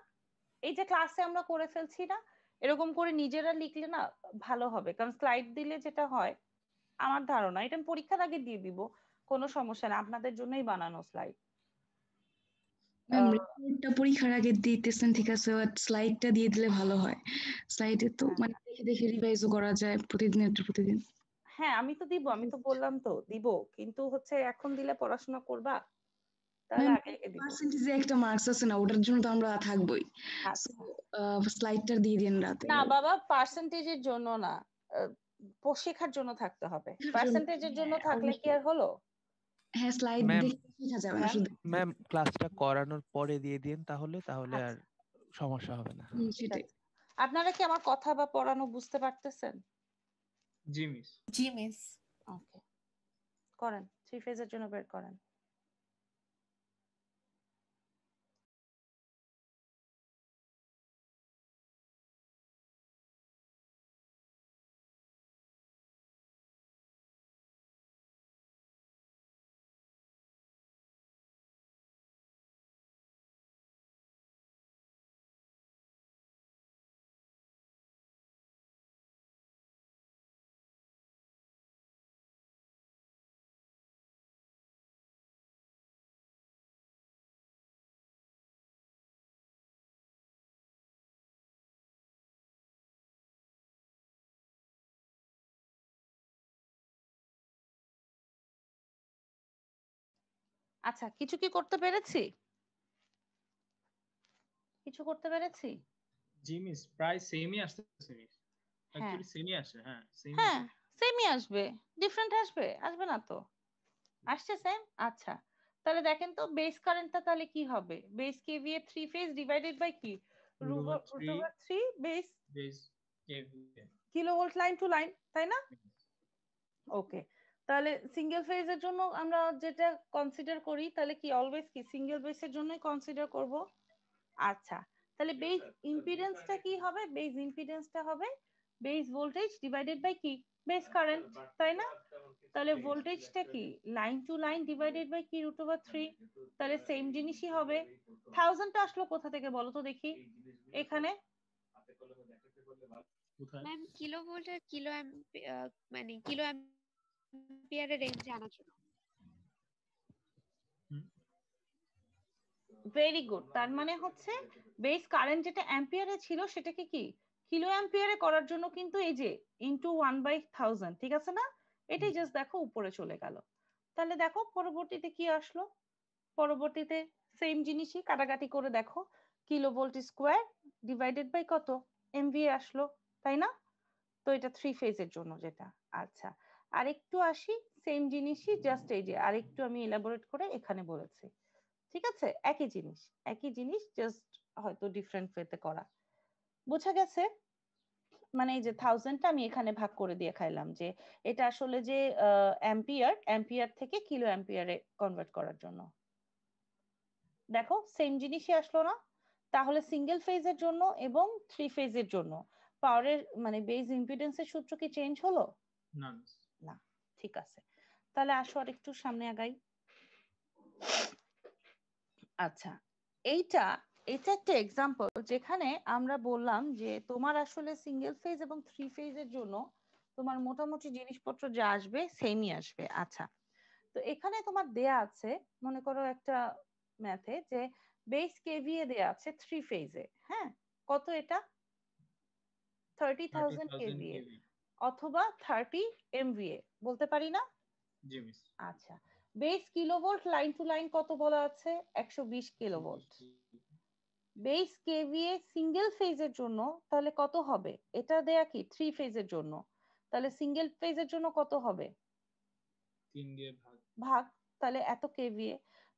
এই যে ক্লাসে আমরা করে ফেলছি না, এরকম করে নিজেরা লিখলে না ভালো হবে, কারণ স্লাইড দিলে যেটা হয়, আমার ধারণা, এটা আমি পরীক্ষার আগে দিয়ে দিব, কোনো সমস্যা না, আপনাদের জন্যই বানানো স্লাইড। ম্যাম রিপোর্টটা পরীক্ষার আগে দিতেছেন ঠিক আছে, বাট স্লাইডটা দিয়ে দিলে ভালো হয়। স্লাইডে তো মানে দেখে দেখে রিভাইজও করা যায় প্রতিদিন। হ্যাঁ আমি তো দিব, আমি তো বললাম তো দিব, কিন্তু হচ্ছে এখন দিলে পড়াশোনা করবা, তাহলে ম্যাম আগে আগে দিব। পার্সেন্টেজে একটা মার্কস আছে না, ওটার জন্য তো আমরা থাকবোই। আচ্ছা স্লাইডটা দিয়ে দিন রাতে। না বাবা, পার্সেন্টেজের জন্য না, শেখার জন্য থাকতে হবে, পার্সেন্টেজের জন্য থাকলে কি আর হলো? হ্যাঁ, স্লাইড ম্যাম দেখে শেখা যাবে না ম্যাম শুধু। ম্যাম ক্লাসটা করানোর পরে দিয়ে দিন, তাহলে আর আচ্ছা সমস্যা হবে না। ঠিক সেটাই। আছে। আপনারা কি আমার কথা বা পড়ানো বুঝতে পারতেছেন? জি মিস। জি মিস। ওকে, করেন, 3 ফেজের জন্য বের করেন। আচ্ছা, কিছু কি করতে পেরেছি? কিছু করতে পেরেছি? জি মিস, প্রায় সেমই আসতেছে মিস, হ্যাঁ অ্যাকচুয়ালি সেমই আসে, হ্যাঁ সেমই হ্যাঁ, আসে। সেমই আসবে, ডিফারেন্ট আসবে? আসবে না তো, আসছে সেম। আচ্ছা, তাহলে দেখেন তো বেস কারেন্টটা তাহলে কি হবে, base kVA 3 phase divided by কি, root over root 3 over 3 base base kVA. Kilovolt line to line, তাই না? ওকে, তাহলে সিঙ্গেল ফেজের জন্য আমরা যেটা কনসিডার করি, তাহলে কি অলওয়েজ কি সিঙ্গেল বেসের জন্যই কনসিডার করব। আচ্ছা, তাহলে বেস ইম্পিডেন্সটা কি হবে, বেস ইম্পিডেন্সটা হবে বেস ভোল্টেজ ডিভাইডেড বাই কি, বেস কারেন্ট, তাই না? তাহলে ভোল্টেজটা কি, line to line divided by কি, রুট ওভার 3, তাহলে সেম জিনিসই হবে। 1000টা আসলো কোথা থেকে বলো তো দেখি, এখানে কোথায়? ম্যাম কিলোভোল্ট আর মানে কিলো অ্যাম্পিয়ারের রেঞ্জে আনার জন্য। ভেরি গুড, তার মানে হচ্ছে বেস কারেন্ট যেটা অ্যাম্পিয়ারে ছিল সেটাকে কি কিলো অ্যাম্পিয়ারে করার জন্য কিন্তু এই যে ইনটু 1/1000, ঠিক আছে না? এটাই জাস্ট দেখো উপরে চলে গেল। তাহলে দেখো পরবর্তীতে কি আসলো, পরবর্তীতে সেম জিনিসই কাটাকাটি করে দেখো, kilo volt square divided by কত, এমভিএ আসলো, তাই না? তো এটা 3 ফেজের জন্য যেটা। আচ্ছা, আরেকটু আসি, সেম জিনিসই জাস্ট এই যে আরেকটু আমি এলাবোরেট করে এখানে বলেছি, ঠিক আছে? একই জিনিস, একই জিনিস, জাস্ট হয়তো ডিফারেন্ট ওয়েতে করা, বোঝা গেছে? মানে এই যে 1000টা আমি এখানে ভাগ করে দিয়ে খাইলাম, যে এটা আসলে যে অ্যাম্পিয়ার, অ্যাম্পিয়ার থেকে কিলো অ্যাম্পিয়ারে কনভার্ট করার জন্য। দেখো সেম জিনিসই আসলো না? তাহলে সিঙ্গেল ফেজের জন্য এবং 3 ফেজের জন্য পাওয়ারের মানে বেস ইম্পিডেন্সের সূত্র কি চেঞ্জ হলো? না মিস। না, ঠিক আছে। তাহলে আসো আর একটু সামনে আগাই। আচ্ছা, এইটা এটা একটা এক্সাম্পল যেখানে আমরা বললাম যে তোমার আসলে সিঙ্গেল ফেজ এবং 3 ফেজের জন্য তোমার মোটামুটি জিনিসপত্র যা আসবে সেমই আসবে। আচ্ছা, তো এখানে তোমার দেয়া আছে, মনে করো একটা ম্যাথে যে বেস কেভিএ দেয়া আছে 3 ফেজে, হ্যাঁ, কত এটা 30,000 30,000 কেভিএ কেভি। অথবা 30 এমভিএ, বলতে পারি না? জি মিস। আচ্ছা, base kilovolt line to line কত বলা আছে, 120 কিলোভোল্ট। বেস কেভিএ সিঙ্গেল ফেজের জন্য তাহলে কত হবে, এটা দেয়া কি 3 ফেজের জন্য, তাহলে সিঙ্গেল ফেজের জন্য কত হবে, 3 দিয়ে ভাগ। ভাগ, তাহলে এত কেভিএ।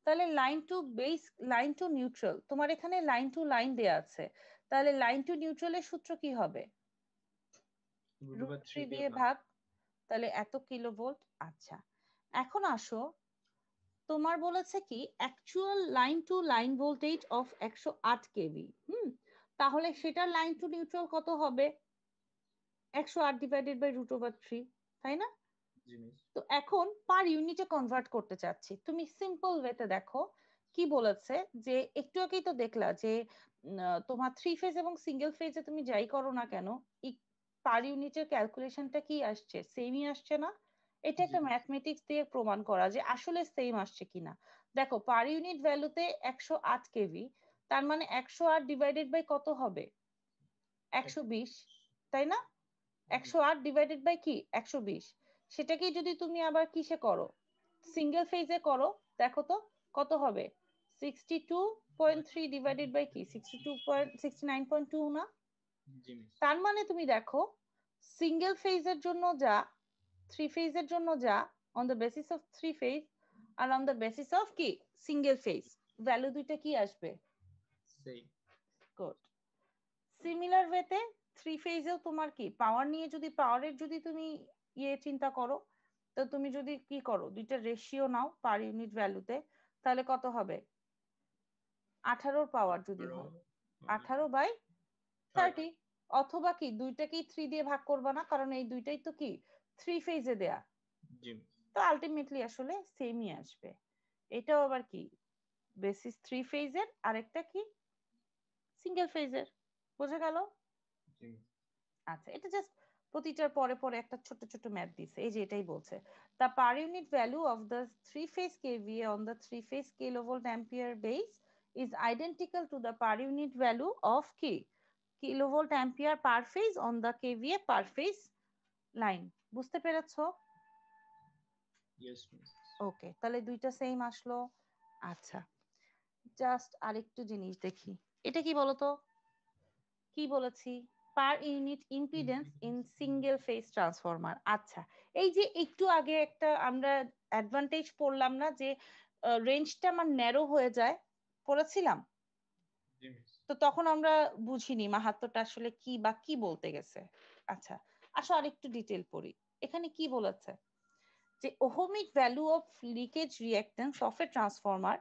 তাহলে line to base, line to neutral, তোমার এখানে লাইন টু লাইন দেয়া আছে, তাহলে লাইন টু নিউট্রালের সূত্র কি হবে? √3 দিয়ে ভাগ, তাহলে এত কিলোভোল্ট। আচ্ছা, এখন আসো, তোমার বলেছে কি actual line to line voltage of 108 KV. তাহলে সেটা লাইন টু নিউট্রাল কত হবে? 108 ডিভাইডেড বাই √3, তাই না? তো এখন পার ইউনিটে কনভার্ট করতে চাচ্ছি। তুমি সিম্পল ওয়েতে দেখো কি বলেছে, যে একটু আগেই তো দেখলা যে তোমার 3 ফেজ এবং সিঙ্গেল ফেজে তুমি যাই করো না কেন, পার ইউনিটের ক্যালকুলেশনটা কি আসছে? সেমই আসছে না? এটা একটা ম্যাথমেটিক্স দিয়ে প্রমাণ করা যে আসলে সেম আসছে কিনা। দেখো পার ইউনিট ভ্যালুতে 108 কেভি, তার মানে 108 ডিভাইডেড বাই কত হবে? 120, তাই না? 108 ডিভাইডেড বাই কি 120, সেটাকে যদি তুমি আবার কিসে করো, সিঙ্গেল ফেজে করো, দেখো তো কত হবে? 62.3 ডিভাইডেড বাই কি 69.2 না? তার মানে তুমি দেখো সিঙ্গেল ফেজের জন্য যা, থ্রি ফেজের জন্য যা, on the basis of three phase আর অন দ্য বেসিস অফ কি সিঙ্গেল ফেজ, ভ্যালু দুইটা কি আসবে? গুড। সিমিলার ওয়েতে থ্রি ফেজেও তোমার কি পাওয়ার নিয়ে, যদি পাওয়ারের যদি তুমি চিন্তা করো, তো তুমি যদি কি করো দুইটা রেশিও নাও পার ইউনিট ভ্যালুতে, তাহলে কত হবে? 18 পাওয়ার যদি হয় 18/30, অথবা কি দুইটাকেই 3 দিয়ে ভাগ করবা না, কারণ এই দুইটাই তো কি থ্রি ফেজে দেয়া, তো আলটিমেটলি আসলে সেমই আসবে। এটাও আবার কি বেসিস থ্রি ফেজের, আরেকটা কি সিঙ্গেল ফেজের। বোঝা গেল? আচ্ছা, এটা জাস্ট প্রতিটার পরে পরে একটা ছোট ছোট ম্যাথ দিছে। এই যে এটাই বলছে, the per unit value of the three phase kVA on the three phase kilovolt ampere base is identical to the per unit value of কি kilovolt ampere per phase on the kVA per phase line। বুঝতে পেরেছো? ওকে, তাহলে দুইটা same আসলো। আচ্ছা, just আরেকটু জিনিস দেখি, এটা কি বলতো, কি বলেছি? Per unit impedance in single phase transformer. আচ্ছা, এই যে একটু আগে একটা আমরা অ্যাডভান্টেজ পড়লাম না, যে রেঞ্জটা আমার ন্যারো হয়ে যায়, পড়েছিলাম তো, তখন আমরা বুঝিনি মাহাত্ম্যটা আসলে কি বা কি বলতে গেছে। আচ্ছা, আসো আরেকটু ডিটেল পড়ি। এখানে কি বলেছে, যে ohmic value of leakage reactance of A transformer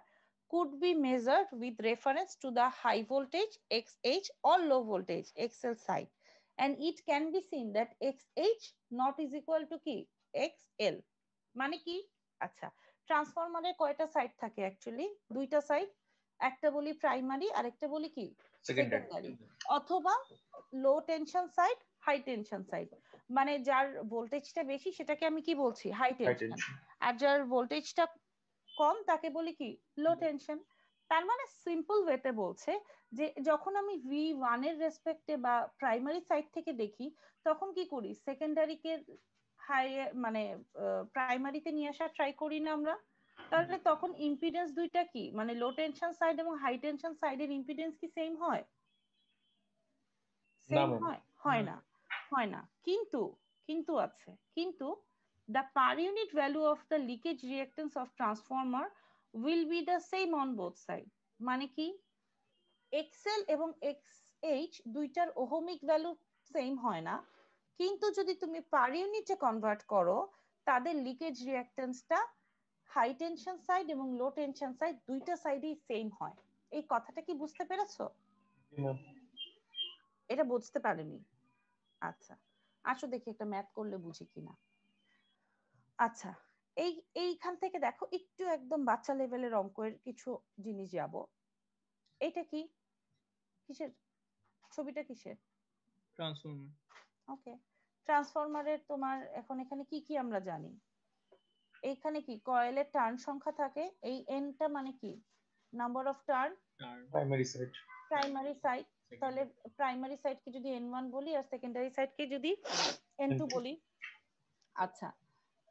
could be measured with reference to the high voltage XH or low voltage XL side, and it can be seen that XH not is equal to কি XL। মানে কি? আচ্ছা, ট্রান্সফরমারের কয়টা side থাকে? Actually দুইটা side, একটা বলি প্রাইমারি আর একটা বলি কি সেকেন্ডারি, অথবা low tension side, high tension side. মানে যার ভোল্টেজটা বেশি সেটাকে আমি কি বলছি? High tension. আর যার ভোল্টেজটা কম তাকে বলি কি লো টেনশন। তার মানে সিম্পল ওয়েতে বলছে যে যখন আমি V1 এর রেসপেক্টে বা প্রাইমারি সাইড থেকে দেখি, তখন কি করি? সেকেন্ডারিকে হাই মানে প্রাইমারিতে নিয়ে আসা ট্রাই করি না আমরা? তাহলে তখন ইম্পিডেন্স দুইটা কি মানে লো টেনশন সাইড এবং হাই টেনশন সাইডের ইম্পিডেন্স কি সেম হয়? সেম হয়? হয় না, হয় না। কিন্তু কিন্তু আছে, কিন্তু the per unit value of the leakage reactance of transformer will be the same on both sides। মানে কি XL এবং XH দুইটার ওহমিক ভ্যালু সেম হয় না, কিন্তু যদি তুমি পার ইউনিটে কনভার্ট করো, তাদের লিকেজ রিঅ্যাক্ট্যান্সটা হাই টেনশন সাইড এবং লো টেনশন সাইড দুইটা সাইডেই সেম হয়। এই কথাটা কি বুঝতে পেরেছো? এটা বুঝতে পারেনি? আচ্ছা, আসো দেখি একটা ম্যাথ করলে বুঝি কিনা। আচ্ছা, এইখান থেকে দেখো একটু একদম বাচ্চা লেভেলের অঙ্কের কিছু জিনিস যাব। এটা কি কিসের ছবিটা? কিসের? ট্রান্সফরমার। ওকে, ট্রান্সফরমারের তোমার এখন এখানে কি কি আমরা জানি? এইখানে কি কয়েলের টার্ন সংখ্যা থাকে, এই এনটা মানে কি number of turn primary side. Primary side, তাহলে প্রাইমারি সাইডকে যদি n1 বলি আর সেকেন্ডারি সাইডকে যদি n2 বলি। আচ্ছা,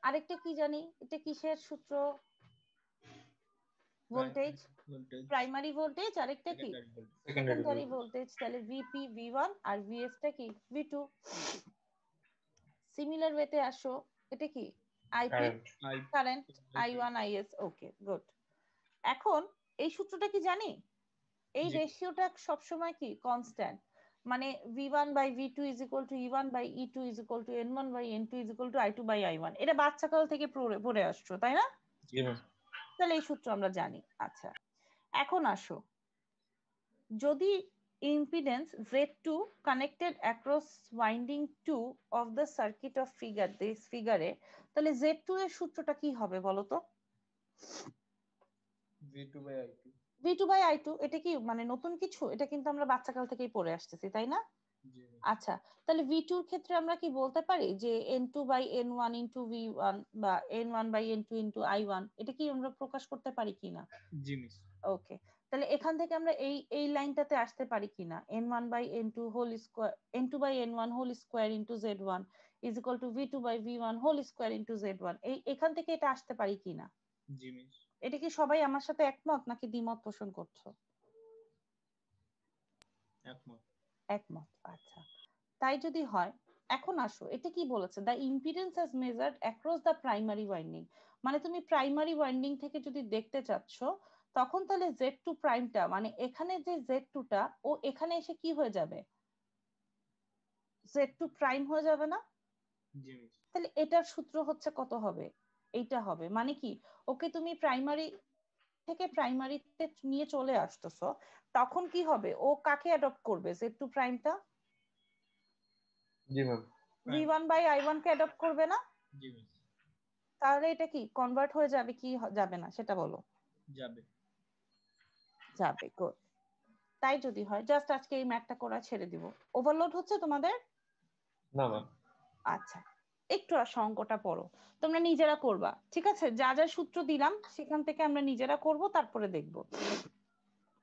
আরেকটা কি জানি, এটা কিসের সূত্র? ভোল্টেজ, প্রাইমারি ভোল্টেজ, আরেকটা কি সেকেন্ডারি ভোল্টেজ। তাহলে ভিপি V1 আর ভিএস টা কি V2। সিমিলার ওয়েতে আসো, এটা কি IP current, I1 IS। Okay, good. এখন এই সূত্রটা কি জানি? এই জি। রেশিওটা সবসময় কি কনস্ট্যান্ট, মানে v1 by v2 is equal to e1 by e2 is equal to n1 by n2 is equal to i2 by i1, এটা বাচ্চাকাল থেকে পড়ে আসছো তাই না? জি ম্যাম। তাহলে এই সূত্র আমরা জানি। আচ্ছা এখন আসো, যদি impedance Z2 connected across winding 2 of the circuit of figure this figure এ, তাহলে Z2 এর সূত্রটা কি হবে বলো তো? V2 by I2। V2 by I2, এটা কি মানে নতুন কিছু? এটা কিন্তু আমরা বাচ্চাকাল থেকেই পড়ে আসতেছি তাই না? জি ম্যাম। আচ্ছা তাহলে V2 এর ক্ষেত্রে আমরা কি বলতে পারি যে N2 by N1 into V1 বা N1 by N2 into I1, এটা কি আমরা প্রকাশ করতে পারি কিনা? জি মিস। ওকে, তাহলে এখান থেকে আমরা এই লাইনটাতে আসতে পারি কিনা, n1 by n2 whole square n2 by n1 whole square into z1 is equal to v2 by v1 whole square into z1, এখান থেকে এটা আসতে পারি কিনা? জি মিস। এটা কি সবাই আমার সাথে একমত নাকি দ্বিমত পোষণ করছো? একমত। একমত, আচ্ছা। তাই যদি হয়, এখন আসো এটা কি বলেছে, the impedance as measured across the primary winding, মানে তুমি প্রাইমারি ওয়াইন্ডিং থেকে যদি দেখতে চাচ্ছ তখন তাহলে Z2 প্রাইমটা মানে এখানে যে Z2 টা ও এখানে এসে কি হয়ে যাবে, Z2 প্রাইম হয়ে যাবে না? জি মিস। তাহলে এটার সূত্র হচ্ছে কত হবে, এইটা হবে, মানে কি ওকে তুমি প্রাইমারি থেকে প্রাইমারিতে নিয়ে চলে আসতেছো, তখন কি হবে, ও কাকে অ্যাডপ্ট করবে, Z2 প্রাইমটা জি ম্যাম। v1 by i1 কে অ্যাডপ্ট করবে না? জি মিস। তাহলে এটা কি কনভার্ট হয়ে যাবে কি যাবে না সেটা বলো? যাবে। যাবে, গুড। তাই যদি হয় জাস্ট আজকে এই ম্যাথটা করা ছেড়ে দিব। ওভারলোড হচ্ছে তোমাদের? না ম্যাম। আচ্ছা একটু আসো অঙ্কটা পড়ো, তোমরা নিজেরা করবা ঠিক আছে, যা যা সূত্র দিলাম সেখান থেকে আমরা নিজেরা করব তারপরে দেখব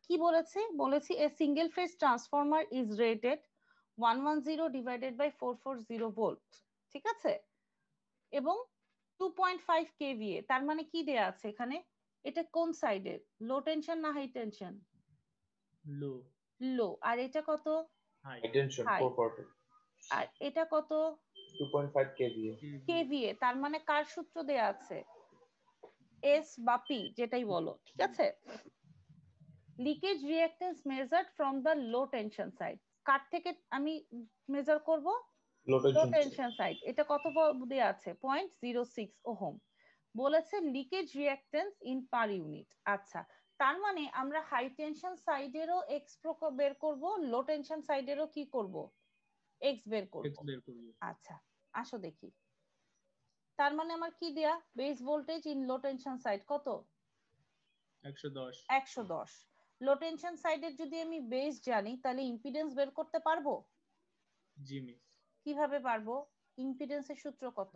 কি বলেছে। বলেছি a single phase transformer is rated 110 divided by 440 volt, ঠিক আছে, এবং 2.5 কেভিএ, তার মানে কি দেয়া আছে এখানে, এটা কোন সাইডে, লো টেনশন না হাই টেনশন? লো। লো। আর এটা কত? হাই। Tension high. 440। আর এটা কত? 2.5 kVA। কেভিএ, তার মানে কার সূত্র দেয়া আছে, এস বা পি যেটাই বলো, ঠিক আছে। Leakage reactance measured from the low tension side, কার থেকে আমি মেজার করব, low low tension. Tension side, এটা কত দেয়া আছে 0.06 ওহম। বলেছে leakage reactance in per unit. আচ্ছা তার মানে আমরা হাই টেনশন সাইডেরও এক্স বের করব, লো টেনশন সাইডেরও কি করব, এক্স বের করব। এক্স বের করব। আচ্ছা আসো দেখি, তার মানে আমার কি দেয়া, base voltage in low tension side কত, 110। 110। লো টেনশন সাইডের যদি আমি বেস জানি তাহলে ইম্পিডেন্স বের করতে পারবো? জি মিস। কিভাবে পারবো, ইম্পিডেন্সের সূত্র কত,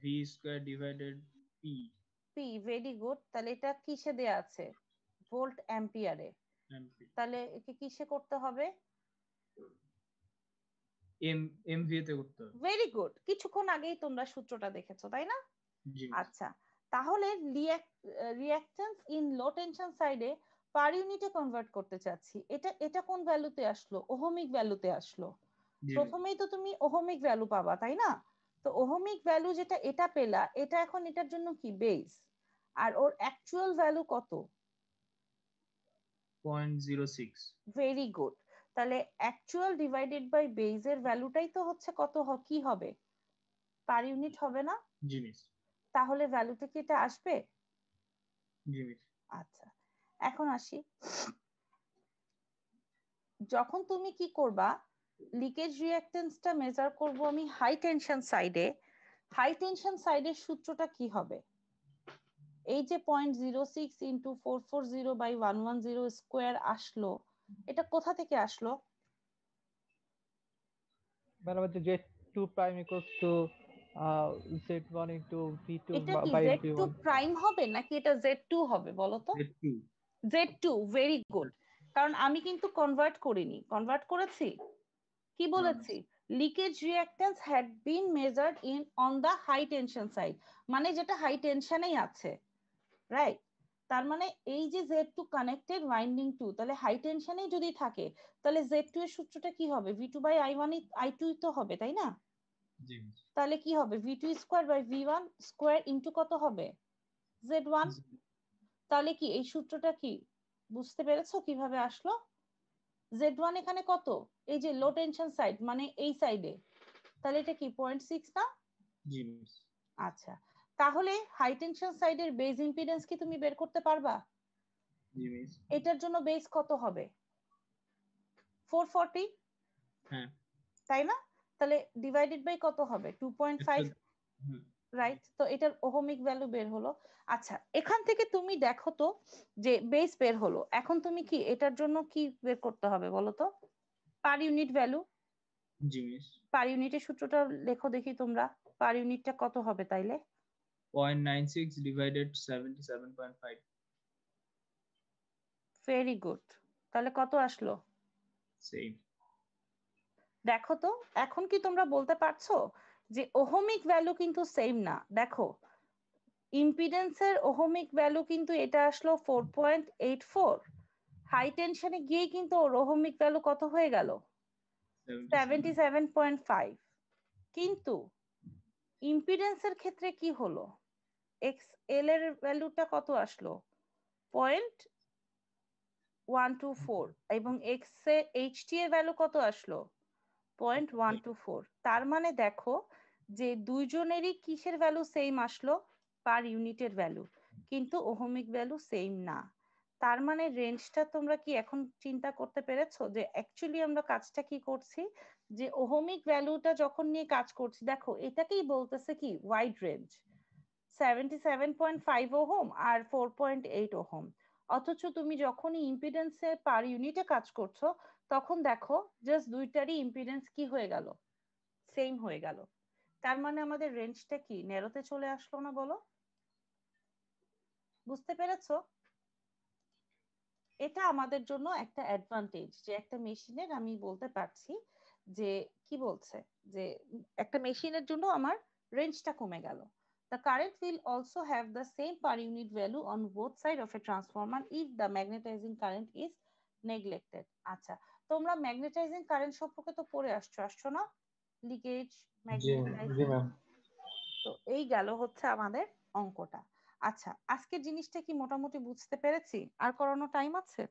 V square divided P. P, very good. তাহলে এটা কিসে দেয়া আছে, ভোল্ট অ্যাম্পিয়ারে, তাহলে একে কিসে করতে হবে, এমভিএ তে করতে হবে। ভেরি গুড, কিছুক্ষণ আগেই তোমরা সূত্রটা দেখেছো তাই না? জি। আচ্ছা তাহলে রিঅ্যাকট্যান্স ইন লো টেনশন সাইডে পার ইউনিটে কনভার্ট করতে চাচ্ছি, এটা কোন ভ্যালুতে আসলো, ওহমিক ভ্যালুতে আসলো। প্রথমেই তো তুমি ওহমিক ভ্যালু পাবা তাই না, তো ওহমিক ভ্যালু যেটা এটা পেলা, এটা এখন এটার জন্য কি বেস, আর ওর অ্যাকচুয়াল ভ্যালু কত, 0.06। Very good. তাহলে অ্যাকচুয়াল ডিভাইডেড বাই বেস এর ভ্যালুটাই তো হচ্ছে কত, কি হবে, পার ইউনিট হবে না? জি মিস। তাহলে ভ্যালুটা কি এটা আসবে? জি মিস। আচ্ছা এখন আসি, যখন তুমি কি করবা, লিকেজ রিঅ্যাকট্যান্সটা মেজার করব আমি হাই টেনশন সাইডে, হাই টেনশন সাইডের সূত্রটা কি হবে, এই যে 0.06 ইন্টু 440 বাই 110 স্কোয়ার আসলো, এটা কোথা থেকে আসলো? ম্যাডাম হচ্ছে Z2 prime equals to Z1 into V2 এটা কি by Z2 V1 প্রাইম হবে নাকি এটা Z2 হবে বলো তো? Z2। Z2, ভেরি গুড, কারণ আমি কিন্তু কনভার্ট করিনি, কনভার্ট করেছি, কি বলেছি, leakage reactance had been measured in on the high tension side, মানে যেটা হাই টেনশনেই আছে, রাইট। তার মানে এই যে Z2 কানেক্টেড ওয়াইন্ডিং টু, তাহলে হাই টেনশনেই যদি থাকে তাহলে Z2 এর সূত্রটা কি হবে, V2 বাই I1 I2 তো হবে তাই না? জি। তাহলে কি হবে, V2 square by V1 square into কত হবে, Z1। তাহলে কি এই সূত্রটা কি বুঝতে পেরেছো কিভাবে আসলো? Z1 এখানে কত? এই যে লো টেনশন সাইড মানে এই সাইডে, তাহলে এটা কি 0.6 না? জি মিস। আচ্ছা, তাহলে হাই টেনশন সাইডের বেজ ইম্পিডেন্স কি তুমি বের করতে পারবা? জি মিস। এটার জন্য বেজ কত হবে? 440, হ্যাঁ। তাই না? তাহলে ডিভাইডেড বাই কত হবে? 2.5, রাইট? তো এটার ওহমিক ভ্যালু বের হলো। আচ্ছা, এখান থেকে তুমি দেখো তো যে বেস বের হলো, এখন তুমি কি এটার জন্য কি বের করতে হবে বলো তো? Per unit value. জি মিস। পার ইউনিটের সূত্রটা লেখো দেখি তোমরা, পার ইউনিটটা কত হবে তাইলে? 0.96 divided 77.5. Very good. তাহলে কত আসলো? সেম। দেখো তো এখন কি তোমরা বলতে পারছো যে ওহমিক ভ্যালু কিন্তু সেম না? দেখো ইম্পিডেন্সের ওহমিক ভ্যালু কিন্তু এটা আসলো 4.84, হাই টেনশনে গিয়ে কিন্তু ওর ওহমিক ভ্যালু কত হয়ে গেল? 77.5। কিন্তু ইম্পিডেন্সের ক্ষেত্রে কি হলো? এক্স এল এর ভ্যালুটা কত আসলো? 0.124, এবং এক্স এ এইচটি এর ভ্যালু কত আসলো? 0.124। তার মানে দেখো যে দুইজনেরই কিসের ভ্যালু সেম আসলো? পার ইউনিটের ভ্যালু, কিন্তু ওহমিক ভ্যালু সেম না। তার মানে রেঞ্জটা তোমরা কি এখন চিন্তা করতে পেরেছো যে অ্যাকচুয়ালি আমরা কাজটা কি করছি? যে ওহমিক ভ্যালুটা যখন নিয়ে কাজ করছি, দেখো এটাকেই বলতেছে কি ওয়াইড রেঞ্জ, 77.5 ওহম আর 4.8 ওহম। অথচ তুমি যখনই ইম্পিডেন্সের পার ইউনিটে কাজ করছো তখন দেখো জাস্ট দুইটারই ইম্পিডেন্স কি হয়ে গেল? সেম হয়ে গেল। তার মানে আমাদের রেঞ্জটা কি ন্যারোতে চলে আসলো না বলো? বুঝতে পেরেছো? এটা আমাদের জন্য একটা অ্যাডভান্টেজ যে একটা মেশিনের আমি বলতে পারছি যে কি বলছে যে একটা মেশিনের জন্য আমার রেঞ্জটা কমে গেল। The current will also have the same per unit value on both sides of a transformer if the magnetizing current is neglected. আচ্ছা, তোমরা ম্যাগনেটাইজিং কারেন্ট সম্পর্কে তো পড়ে আসছো না? লিকেজ, জি জি ম্যাগনেটাইজিং। ম্যাম। তো এই গেল হচ্ছে আমাদের অঙ্কটা। আচ্ছা, আজকের জিনিসটা কি মোটামুটি বুঝতে পেরেছি? আর করানো টাইম আছে?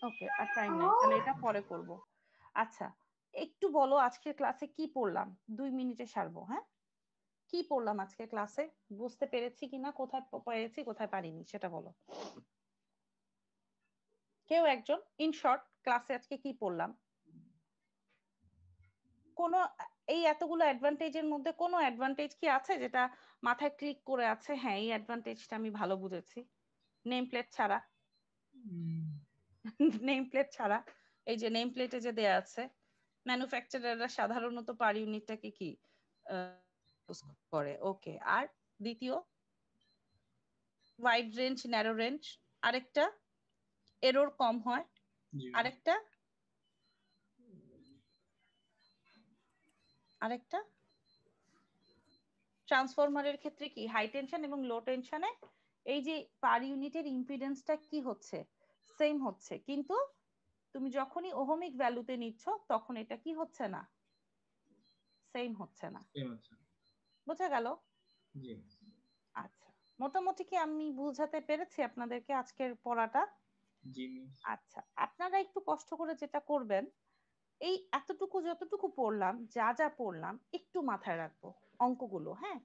ওকে, আর টাইম নেই, তাহলে এটা পরে করব। আচ্ছা, একটু বলো আজকের ক্লাসে কি পড়লাম, 2 মিনিটে সারবো। হ্যাঁ, কি পড়লাম আজকে ক্লাসে? বুঝতে পেরেছি কিনা, কোথায় পেরেছি কোথায় পারিনি সেটা বলো। কেউ একজন ইন শর্ট ক্লাসে আজকে কি পড়লাম? কোন এই এতগুলো অ্যাডভান্টেজের মধ্যে কোনো অ্যাডভান্টেজ কি আছে যেটা মাথায় ক্লিক করে আছে, হ্যাঁ এই অ্যাডভান্টেজটা আমি ভালো বুঝেছি? নেম প্লেট ছাড়া, নেম প্লেট ছাড়া, এই যে নেম প্লেটে যে দেয়া আছে ম্যানুফ্যাকচারাররা সাধারণত পার ইউনিটটাকে কি ইউজ করে। ওকে, আর দ্বিতীয় ওয়াইড রেঞ্জ ন্যারো রেঞ্জ, আরেকটা এরর কম হয়, আরেকটা আরেকটা ট্রান্সফরমারের ক্ষেত্রে কি হাই টেনশন এবং লো টেনশনে এই যে পার ইউনিটের ইম্পিডেন্সটা কি হচ্ছে? সেম হচ্ছে, কিন্তু তুমি যখনই ওহমিক ভ্যালুতে নিচ্ছ তখন এটা কি হচ্ছে না? সেম হচ্ছে না। বোঝা গেল? জি। আচ্ছা, মোটামুটি কি আমি বুঝাতে পেরেছি আপনাদেরকে আজকের পড়াটা? জি মিস। আচ্ছা, আপনারা একটু কষ্ট করে যেটা করবেন, এই এতটুকু যতটুকু পড়লাম, যা যা পড়লাম একটু মাথায় রাখবো অঙ্কগুলো। হ্যাঁ,